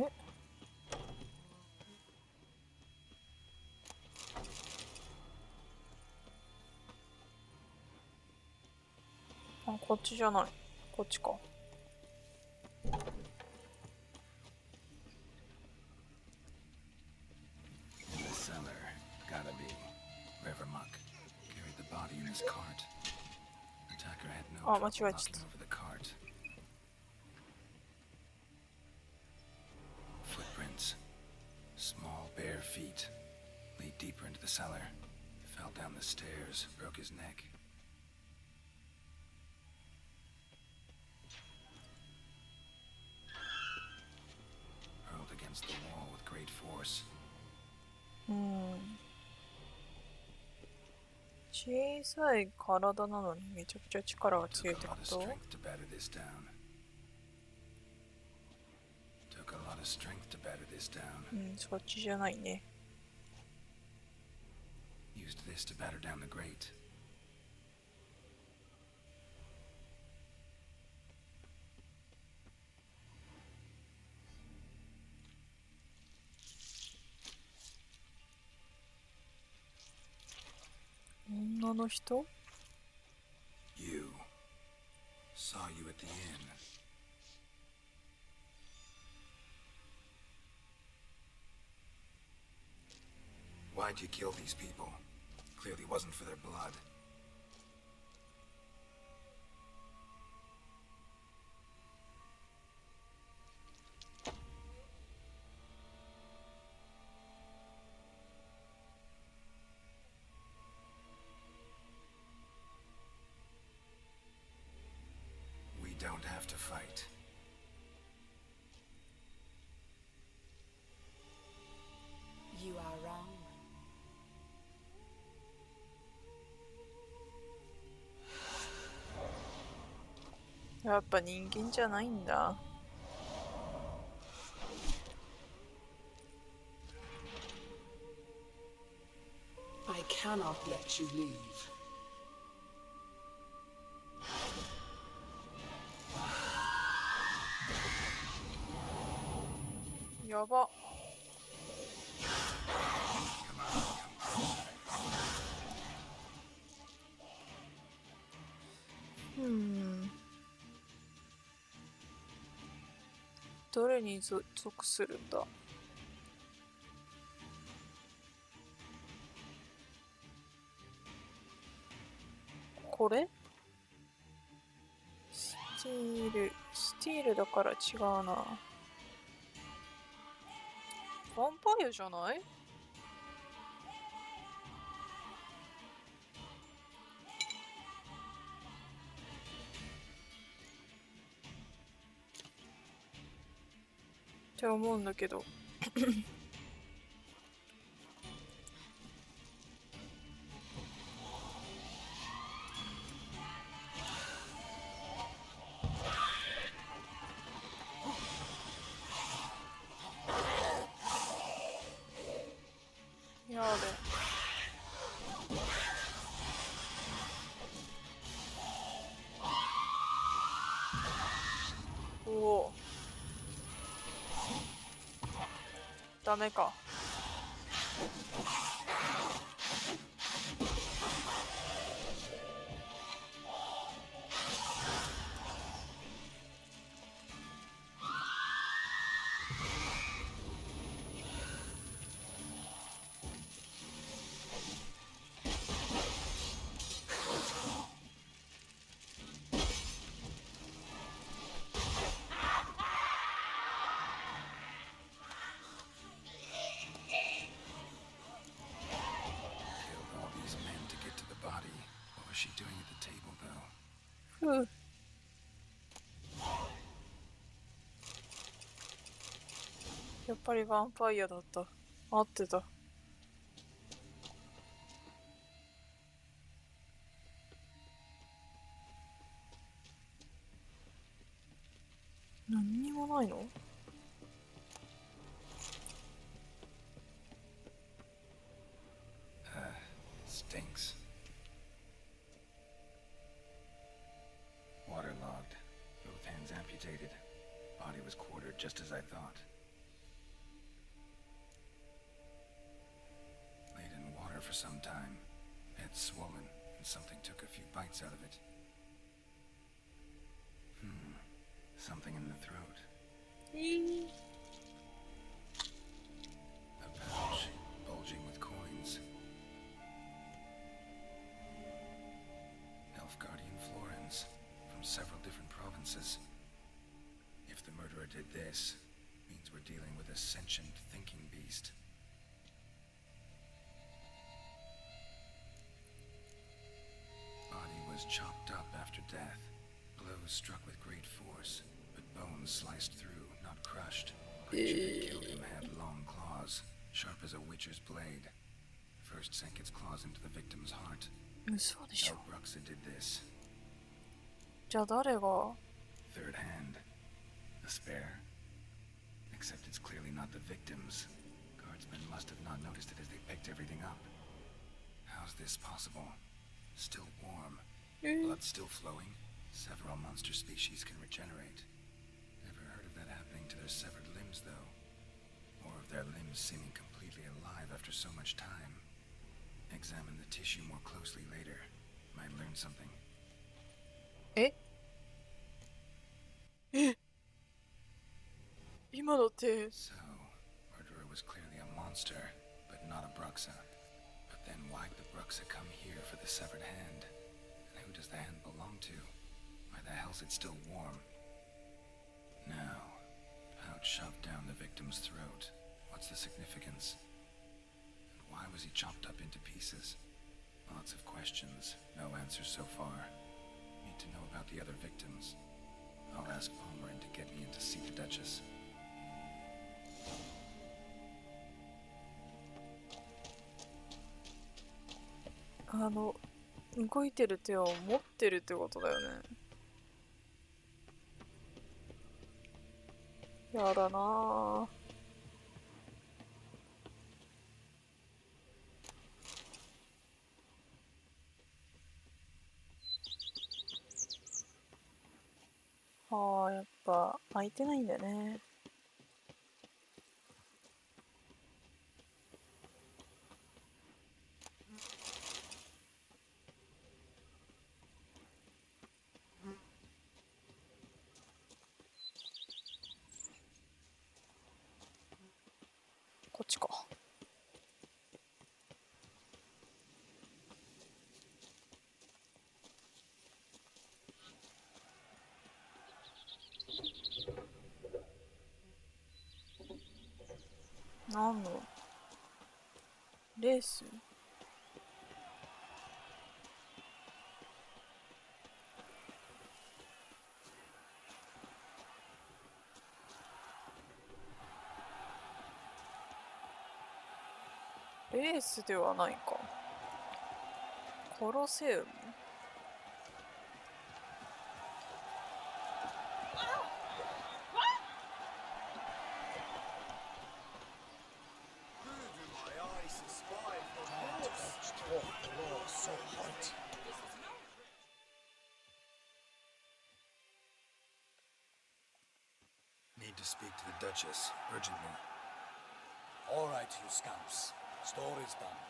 あ、こっちじゃない。こっちか。In the cellar. Gotta be. River muck. Carried the body in his cart. Attacker had no Oh, trouble much right. knocking over the cart. Footprints. Small bare feet. Lead deeper into the cellar. Fell down the stairs. Broke his neck. Hurled against the wall with great force. 小さい体なのにめちゃくちゃ力が Took 強い a ってこ lot of と？ strength to batter this down. Took a lot of the strength to batter this down. うん、そっちじゃないね。Used this to batter down the grate. Onna no hito? You. Saw you at the inn. Why'd you kill these people? Clearly wasn't for their blood. We don't have to fight. You are wrong. やっぱ人間じゃないんだ。I cannot let you leave. やば。どれに属するんだ。これ？スティールだから違うな。ヴァンパイアじゃない？って思うんだけど。やべ。おお。ダメか。ふう。やっぱりヴァンパイアだった。合ってた。何にもないの？Stinks. Waterlogged. Both hands amputated. Body was quartered just as I thought. Laid in water for some time. Head swollen, and something took a few bites out of it. Something in the throat. A pouch, bulging with coins. Elf Guardian florins, from several different provinces. If the murderer did this, means we're dealing with a sentient thinking beast. Body was chopped up after death. Blows struck with great force, but bones sliced through, not crushed. Creature that killed him had long claws, sharp as a witcher's blade. First sank its claws into the victim's heart. 嘘でしょ。 Bruxa did this. じゃあ誰が？ Third hand. A spare. Except it's clearly not the victims. Guardsmen must have not noticed it as they picked everything up. How's this possible? Still warm. Blood still flowing. Several monster species can regenerate. Never heard of that happening to their severed limbs, though. Or of their limbs seeming completely alive after so much time. Examine the tissue more closely later. Might learn something. え今の手 So, murderer was clearly a monster, but not a Bruxa. But then why'd the Bruxa come here for the severed hand? And who does the hand belong to? Why the hell's it still warm? Now, pouch shoved down the victim's throat. What's the significance? And why was he chopped up into pieces? Lots of questions, no answers so far. Need to know about the other victims. I'll ask Palmerin to get me in to see the Duchess. 動いてる手を持ってるってことだよね。やだなぁ。ああ、やっぱ開いてないんだよね。こっちか。なんのレース？レースではないか。コロセウム？Need to speak to the Duchess, urgently. All right, you scamps. Story's done.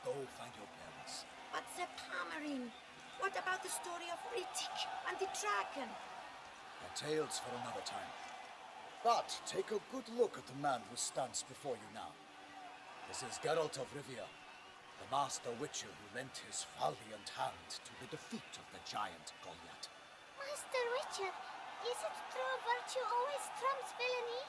Go find your parents. But Sir Palmerin, what about the story of Rittik and the dragon? The tales for another time. But take a good look at the man who stands before you now. This is Geralt of Rivia, the master witcher who lent his valiant hand to the defeat of the giant Goliath. Master Richard, is it true virtue always trumps villainy?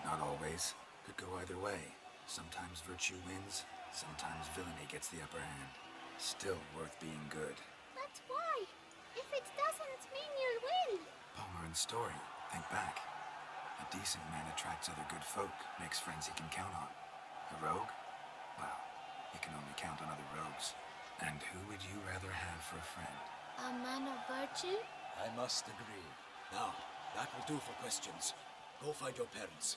Not always. Could go either way. Sometimes virtue wins, sometimes villainy gets the upper hand. Still worth being good. But why? If it doesn't mean you'll win. Palmerin's story. Think back. A decent man attracts other good folk, makes friends he can count on. A rogue? Well, he can only count on other rogues. And who would you rather have for a friend? A man of virtue? I must agree. Now, that will do for questions. Go find your parents.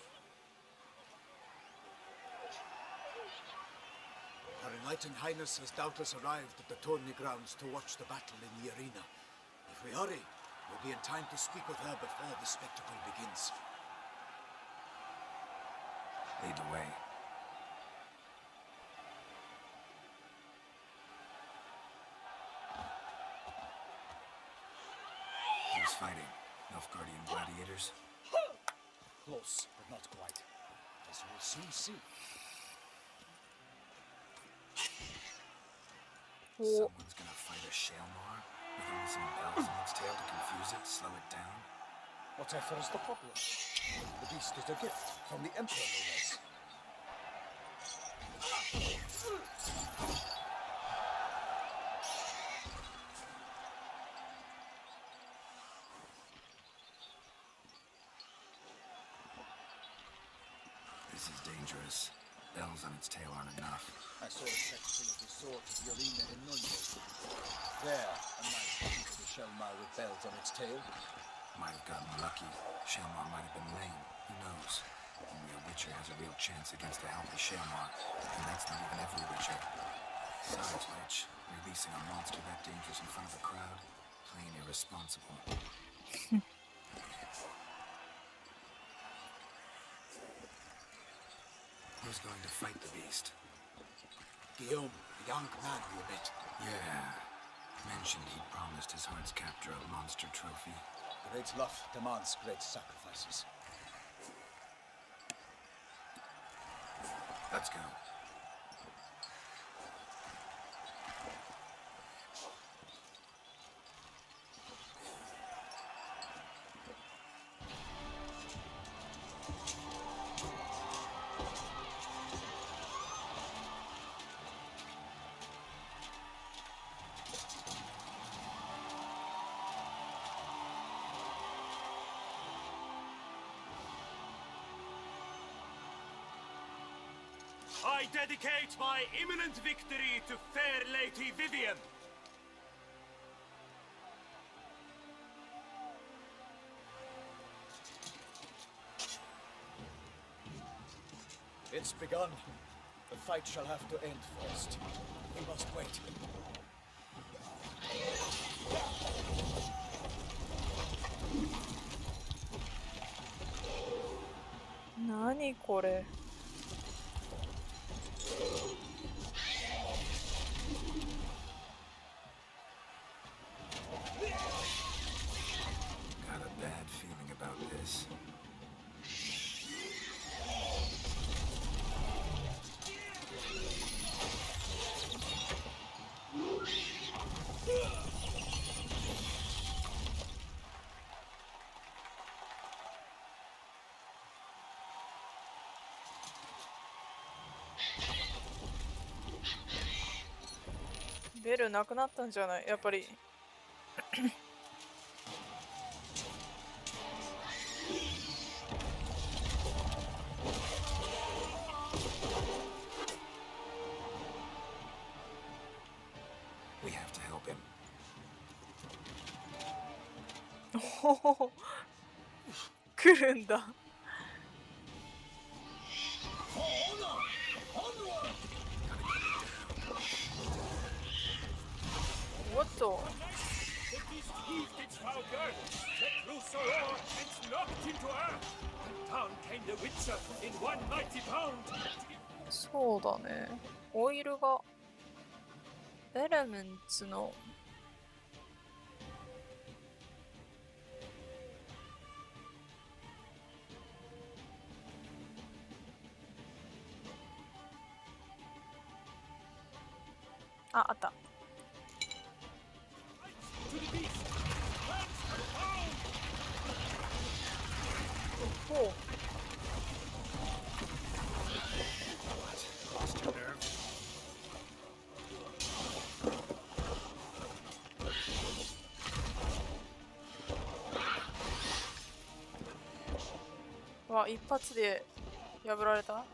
Her Enlightened Highness has doubtless arrived at the tourney grounds to watch the battle in the arena. If we hurry, we'll be in time to speak with her before the spectacle begins. Lead the way. Who's fighting? Nilfgaardian gladiators? Close, but not quite. As you will soon see. Someone's gonna fight a Shaelmar? With only some bells in its tail to confuse it, slow it down? Whatever is the problem? The beast is a gift from the Emperor, no less. This is dangerous. Bells on its tail aren't enough. I saw a section of the sword of the arena in Noyo. There, a nice piece of the Shelmar with bells on its tail. Might have gotten lucky. Shelmar might have been lame. Who knows? Only a Witcher has a real chance against a healthy Shelmar, and that's not even every Witcher. Besides which, releasing a monster that dangerous in front of a crowd, plain irresponsible. Who's going to fight the beast? Guillaume, the young man you met. Yeah. Mentioned he'd promised his heart's captor a monster trophy. Great love demands great sacrifices. Let's go. I dedicate my imminent victory to fair Lady Vivian. It's begun. The fight shall have to end first. We must wait.何これ。Got a bad feeling about this.ベルなくなったんじゃない？やっぱり。We have to help him. おお、来るんだ。おっと。The beast heaved its foul girth, let loose a roar, and knocked into earth. And down came the Witcher in one mighty bound. そうだね。オイルがエレメンツのあ、あった。To the beast, lance and bound. ほう。Lost your nerve? わ、一発で破られた？や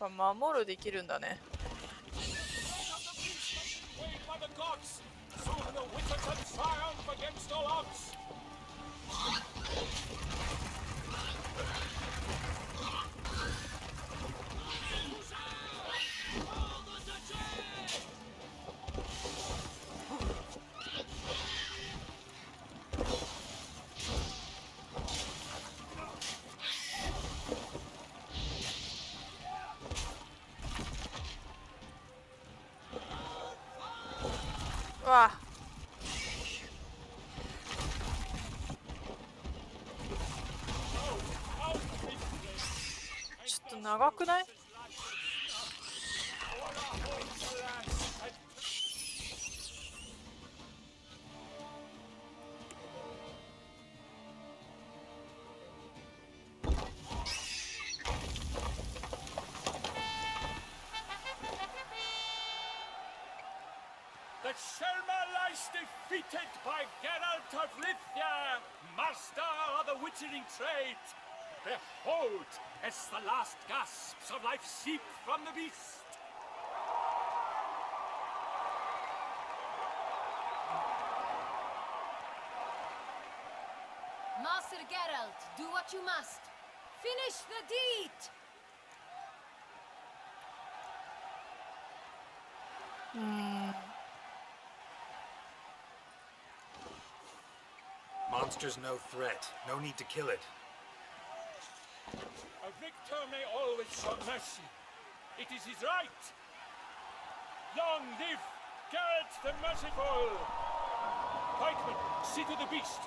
っぱ守るできるんだね。Waved by the gods, soon the Witcher shall triumph against all odds.わあ。ちょっと長くない？The Shelmar lies defeated by Geralt of Rivia. master of the witchering trade. Behold, as the last gasps of life seep from the beast. Master Geralt, do what you must. Finish the deed! Monster's no threat. No need to kill it. A victor may always show mercy. It is his right. Long live Geralt the Merciful! Pikeman, see to the beast.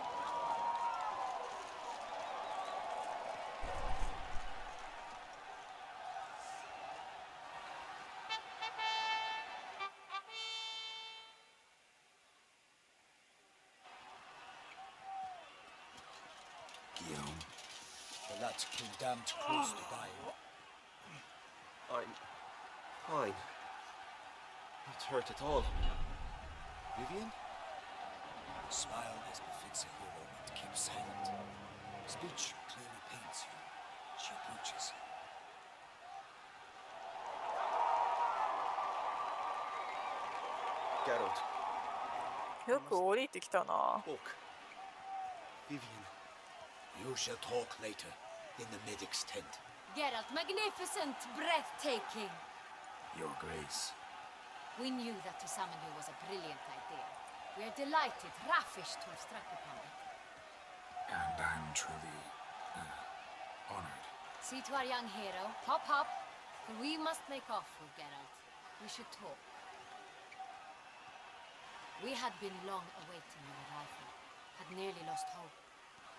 Guillaume. The lad's condemned close to dying. I'm fine. Not hurt at all. Vivian? Smile as befits a hero and keep silent. Speech clearly paints you. She approaches. Geralt. よく降りてきたな。 Talk. Vivian. You shall talk later, in the medic's tent. Geralt, magnificent, breathtaking. Your Grace. We knew that to summon you was a brilliant idea. We are delighted, ravished to have struck upon it. And I'm truly honored. See to our young hero. Hop, hop. For we must make off with Geralt. We should talk. We had been long awaiting your arrival. Had nearly lost hope.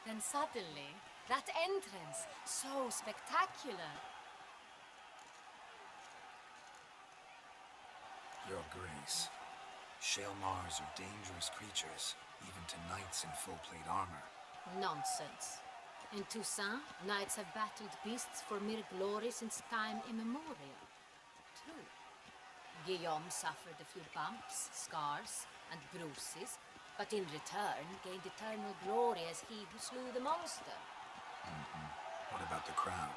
Then suddenly, that entrance, so spectacular. Your Grace. Shaelmars are dangerous creatures, even to knights in full-plate armor. Nonsense. In Toussaint, knights have battled beasts for mere glory since time immemorial. True. Guillaume suffered a few bumps, scars, and bruises, but in return gained eternal glory as he who slew the monster. What about the crowd?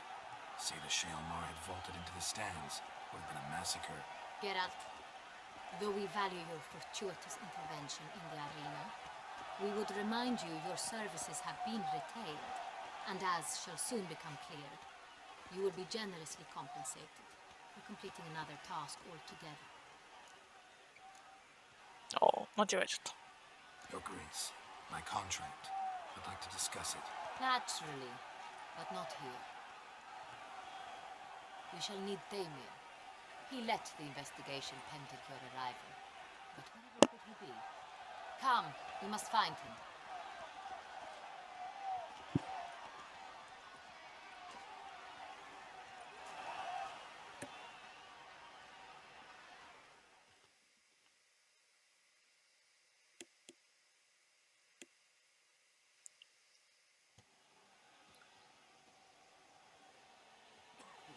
Say the Shaelmar had vaulted into the stands. Would have been a massacre. Geralt, though we value your fortuitous intervention in the arena, we would remind you your services have been retained, and as shall soon become clear, you will be generously compensated for completing another task altogether. あ、間違えちゃった。 Your Grace, my contract. I'd like to discuss it. Naturally, but not here. We shall need Damien. He led the investigation pending your arrival. But wherever could he be? Come, we must find him.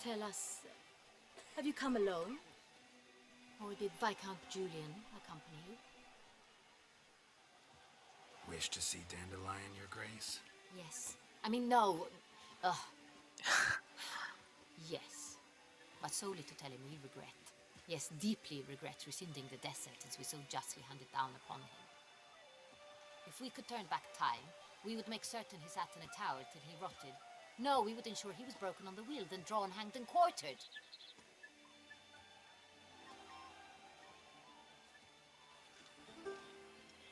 Tell us, have you come alone? Or did Viscount Julian accompany you? Wish to see Dandelion, Your Grace? Yes. I mean, no. Yes. But solely to tell him we regret. Yes, deeply regret rescinding the death sentence we so justly handed down upon him. If we could turn back time, we would make certain he sat in a tower till he rotted. No, we would ensure he was broken on the wheel, then drawn, hanged, and quartered.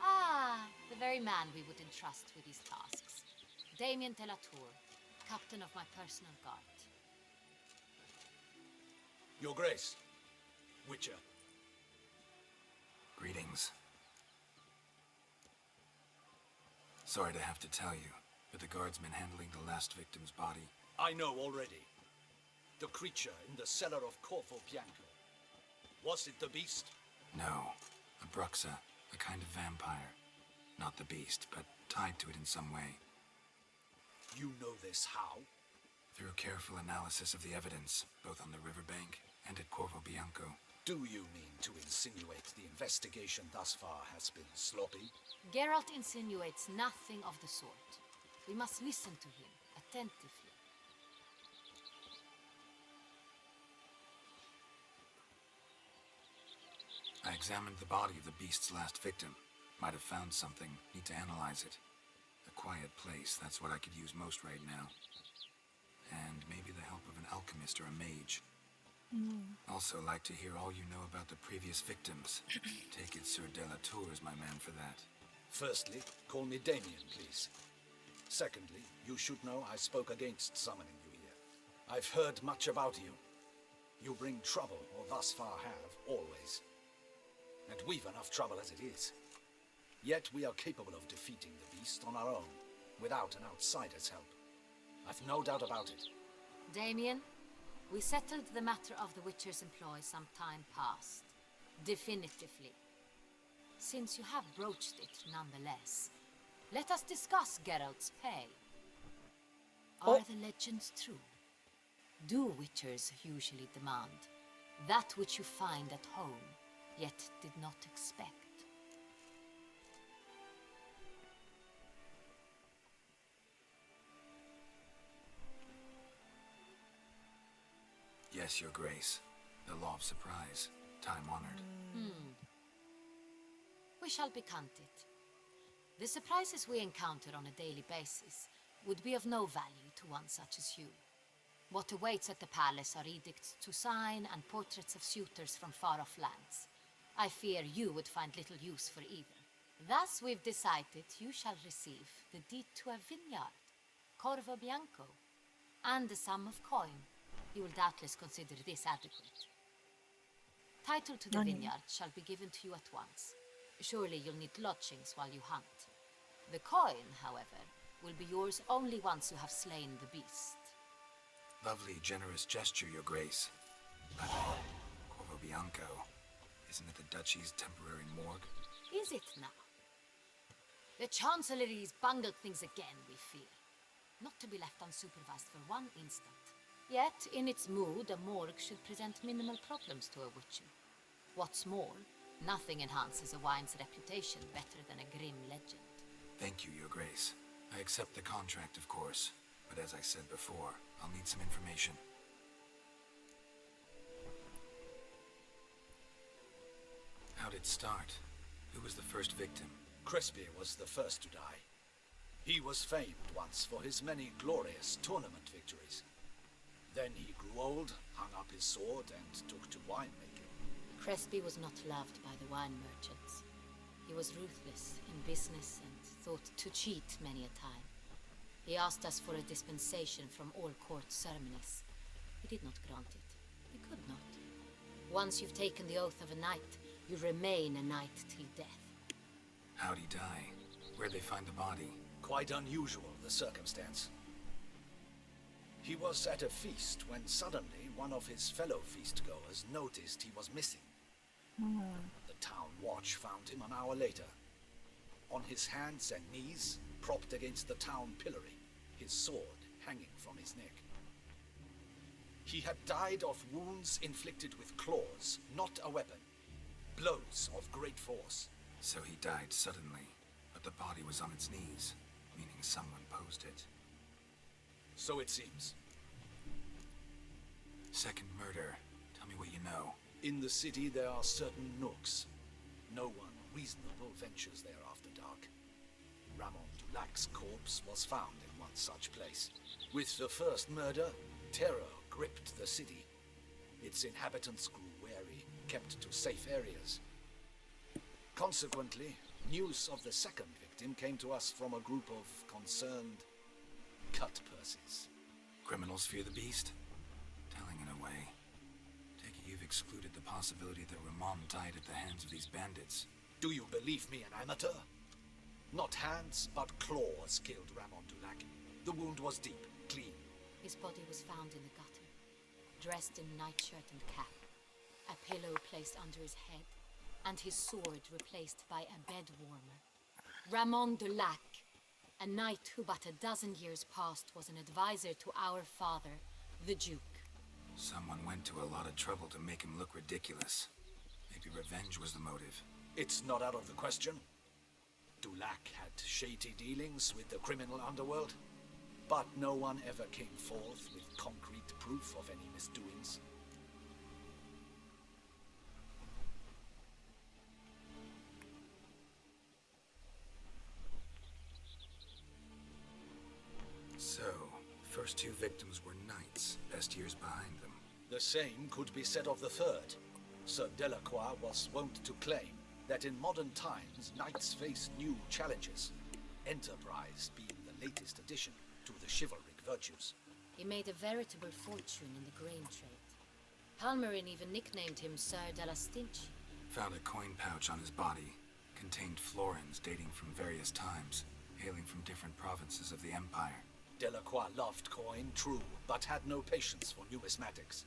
Ah, the very man we would entrust with these tasks. Damien de la Tour, captain of my personal guard. Your Grace. Witcher. Greetings. Sorry to have to tell you, but the guardsman handling the last victim's body... I know already. The creature in the cellar of Corvo Bianco. Was it the beast? No. A Bruxa, a kind of vampire. Not the beast, but tied to it in some way. You know this how? Through careful analysis of the evidence, both on the riverbank and at Corvo Bianco. Do you mean to insinuate the investigation thus far has been sloppy? Geralt insinuates nothing of the sort. We must listen to him attentively. I examined the body of the beast's last victim. Might have found something. Need to analyze it. A quiet place, that's what I could use most right now. And maybe the help of an alchemist or a mage. Also like to hear all you know about the previous victims. Take it Sir Delatour is my man for that. Firstly, call me Damien, please. Secondly, you should know I spoke against summoning you here. I've heard much about you. You bring trouble, or thus far have, always. And we've enough trouble as it is. Yet we are capable of defeating the beast on our own, without an outsider's help. I've no doubt about it. Damien, we settled the matter of the Witcher's employ some time past. Definitively. Since you have broached it nonetheless, let us discuss Geralt's pay. Are the legends true? Do Witchers usually demand that which you find at home, yet did not expect? Yes, Your Grace. The law of surprise. Time-honored. We shall be content. The surprises we encounter on a daily basis would be of no value to one such as you. What awaits at the palace are edicts to sign and portraits of suitors from far-off lands. I fear you would find little use for either. Thus we've decided you shall receive the deed to a vineyard, Corvo Bianco, and a sum of coin. You will doubtless consider this adequate. Title to the vineyard shall be given to you at once. Surely you'll need lodgings while you hunt. The coin, however, will be yours only once you have slain the beast. Lovely, generous gesture, Your Grace. But Corvo Bianco, isn't it the Duchy's temporary morgue? Is it now? The Chancellery's bungled things again, we fear. Not to be left unsupervised for one instant. Yet, in its mood, a morgue should present minimal problems to a Witcher. What's more, nothing enhances a wine's reputation better than a grim legend. Thank you, Your Grace. I accept the contract, of course. But as I said before, I'll need some information. How'd it start? Who was the first victim? Crespi was the first to die. He was famed once for his many glorious tournament victories. Then he grew old, hung up his sword, and took to winemaking. Crespi was not loved by the wine merchants. He was ruthless in business and thought to cheat many a time. He asked us for a dispensation from all court ceremonies. We did not grant it. We could not. Once you've taken the oath of a knight, you remain a knight till death. How'd he die? Where'd they find the body? Quite unusual, the circumstance. He was at a feast when suddenly one of his fellow feastgoers noticed he was missing. The town watch found him an hour later. On his hands and knees, propped against the town pillory, his sword hanging from his neck. He had died of wounds inflicted with claws, not a weapon. Blows of great force. So he died suddenly, but the body was on its knees, meaning someone posed it. So it seems. Second murder. Tell me what you know. In the city there are certain nooks. No one reasonable ventures there after dark. Ramon Dulac's corpse was found in one such place. With the first murder, terror gripped the city. Its inhabitants grew wary, kept to safe areas. Consequently, news of the second victim came to us from a group of concerned cut-purses. Criminals fear the beast? Telling in a way. Take it you've excluded the possibility that Ramon died at the hands of these bandits. Do you believe me an amateur? Not hands, but claws killed Ramon Dulac. The wound was deep, clean. His body was found in the gutter, dressed in nightshirt and cap, a pillow placed under his head, and his sword replaced by a bed warmer. Ramon Dulac, a knight who but a dozen years past was an advisor to our father, the Duke. Someone went to a lot of trouble to make him look ridiculous. Maybe revenge was the motive. It's not out of the question. Dulac had shady dealings with the criminal underworld, but no one ever came forth with concrete proof of any misdoings. So, first two victims were knights, best years behind them. The same could be said of the third. Sir Delacroix was wont to claim that in modern times knights face new challenges, enterprise being the latest addition to the chivalric virtues. He made a veritable fortune in the grain trade. Palmerin even nicknamed him Sir de la Stinch. Found a coin pouch on his body. Contained florins dating from various times, hailing from different provinces of the Empire. Delacroix loved coin, true, but had no patience for numismatics.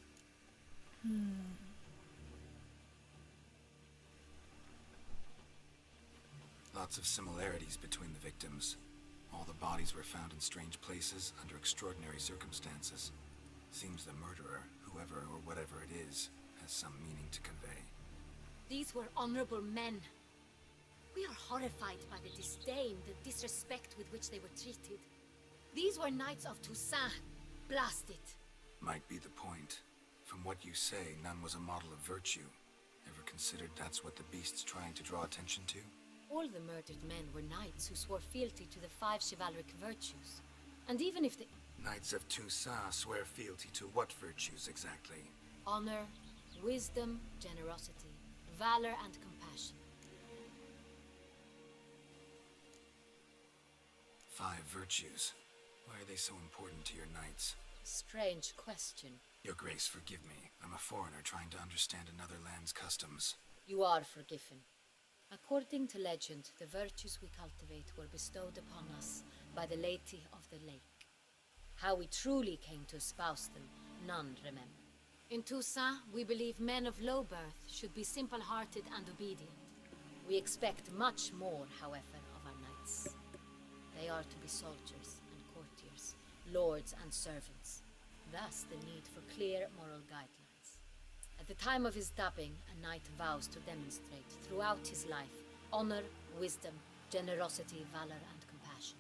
Lots of similarities between the victims. All the bodies were found in strange places under extraordinary circumstances. Seems the murderer, whoever or whatever it is, has some meaning to convey. These were honorable men. We are horrified by the disdain, the disrespect with which they were treated. These were knights of Toussaint. Blast it. Might be the point. From what you say, none was a model of virtue. Ever considered that's what the beast's trying to draw attention to? All the murdered men were knights who swore fealty to the 5 chivalric virtues. And even if the Knights of Toussaint swear fealty to what virtues exactly? honor, wisdom, generosity, valor, and compassion. 5 virtues. Why are they so important to your knights? Strange question. Your Grace, forgive me. I'm a foreigner trying to understand another land's customs. You are forgiven. According to legend, the virtues we cultivate were bestowed upon us by the Lady of the Lake. How we truly came to espouse them, none remember. In Toussaint, we believe men of low birth should be simple-hearted and obedient. We expect much more, however, of our knights. They are to be soldiers and courtiers, lords and servants. Thus the need for clear moral guidelines. At the time of his dubbing, a knight vows to demonstrate throughout his life honor, wisdom, generosity, valor, and compassion.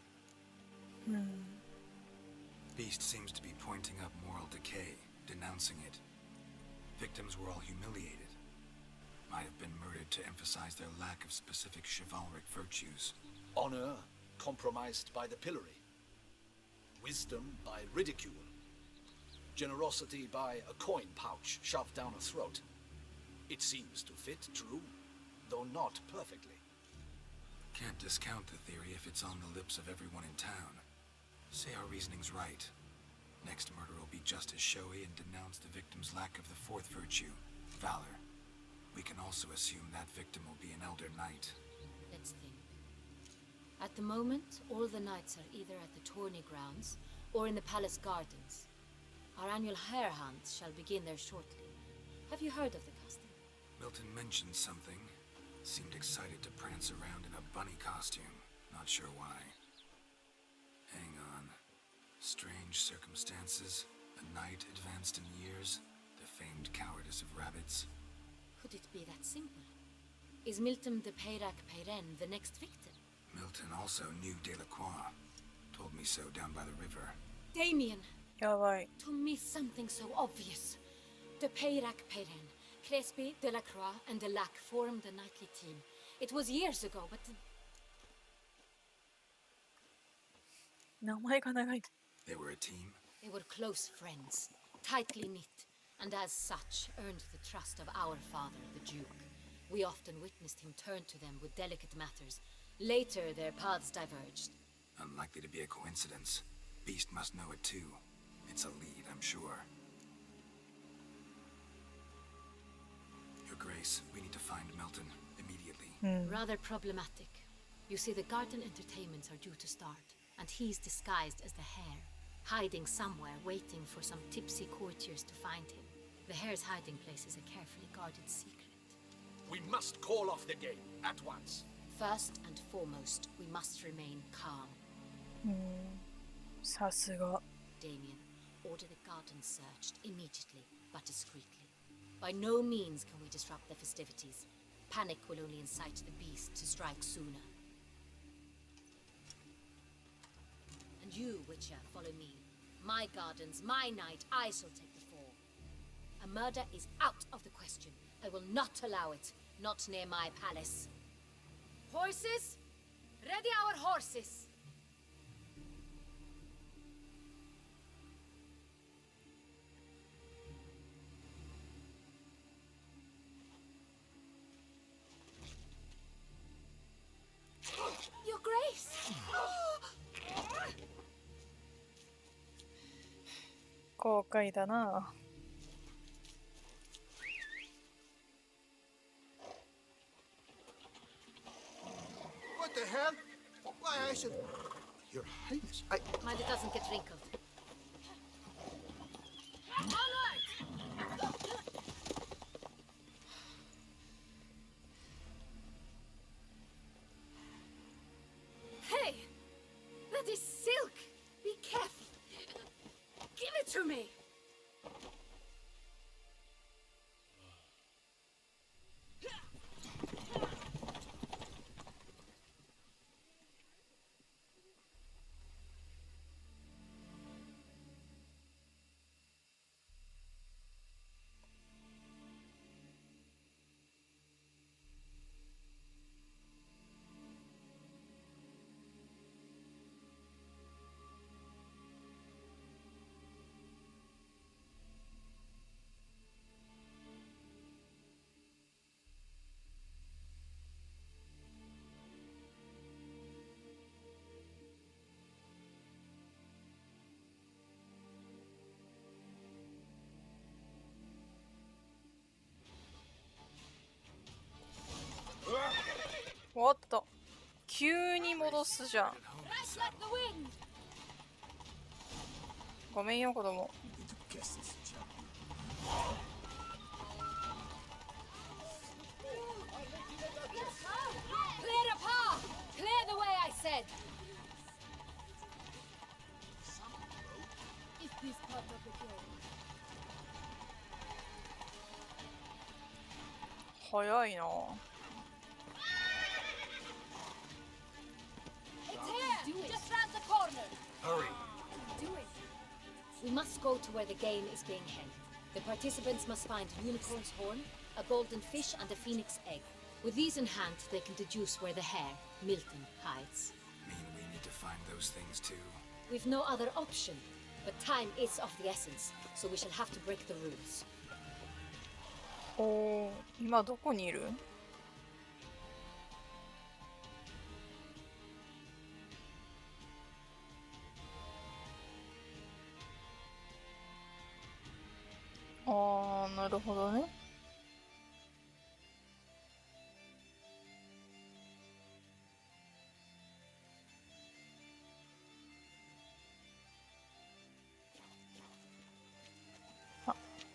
Beast seems to be pointing up moral decay, denouncing it. Victims were all humiliated. Might have been murdered to emphasize their lack of specific chivalric virtues. Honor compromised by the pillory. Wisdom by ridicule. Generosity by a coin pouch shoved down a throat. It seems to fit, true, though not perfectly. Can't discount the theory if it's on the lips of everyone in town. Say our reasoning's right. Next murder will be just as showy and denounce the victim's lack of the 4th virtue, valor. We can also assume that victim will be an elder knight. Let's think. At the moment, all the knights are either at the tourney grounds or in the palace gardens. Our annual hare hunts shall begin there shortly. Have you heard of the custom? Milton mentioned something. Seemed excited to prance around in a bunny costume. Not sure why. Hang on. Strange circumstances. A knight advanced in years. The famed cowardice of rabbits. Could it be that simple? Is Milton de Peyrac-Peyren the next victim? Milton also knew Delacroix. Told me so down by the river. Damien! やばい。 To miss something so obvious. De Peyrac-Peyren, Crespi, Delacroix, and Delac formed a knightly team. It was years ago, but... 名前が長い。 They were a team? They were close friends, tightly knit, and as such earned the trust of our father, the Duke. We often witnessed him turn to them with delicate matters. Later, their paths diverged. Unlikely to be a coincidence. Beast must know it too. It's a lead, I'm sure. Your Grace, we need to find Milton immediately. Rather problematic. You see, the garden entertainments are due to start, and he's disguised as the hare, hiding somewhere, waiting for some tipsy courtiers to find him. The hare's hiding place is a carefully guarded secret. We must call off the game at once. First and foremost, we must remain calm. さすが。 Damien, order the garden searched immediately, but discreetly. By no means can we disrupt the festivities. Panic will only incite the beast to strike sooner. And you, Witcher, follow me. My gardens, my night, I shall take the fall. A murder is out of the question. I will not allow it. Not near my palace. Horses? Ready our horses! Your Grace! 後悔だな。What the hell? Why, I should... Your Highness, I... Mind it doesn't get wrinkled. Hey! That is silk! Be careful! Give it to me!おっと、急に戻すじゃん。ごめんよ子供。Clear the path! Clear the way, I said! Is this part of the game? 早いな。It's here! Just round the corner! Hurry! We must go to where the game is being held. The participants must find a unicorn's horn, a golden fish, and a phoenix egg. With these in hand, they can deduce where the hare, Milton, hides. Mean we need to find those things too? We've no other option, but time is of the essence, so we shall have to break the rules. おー、今どこにいる？あー、なるほどね。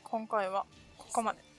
今回はここまで。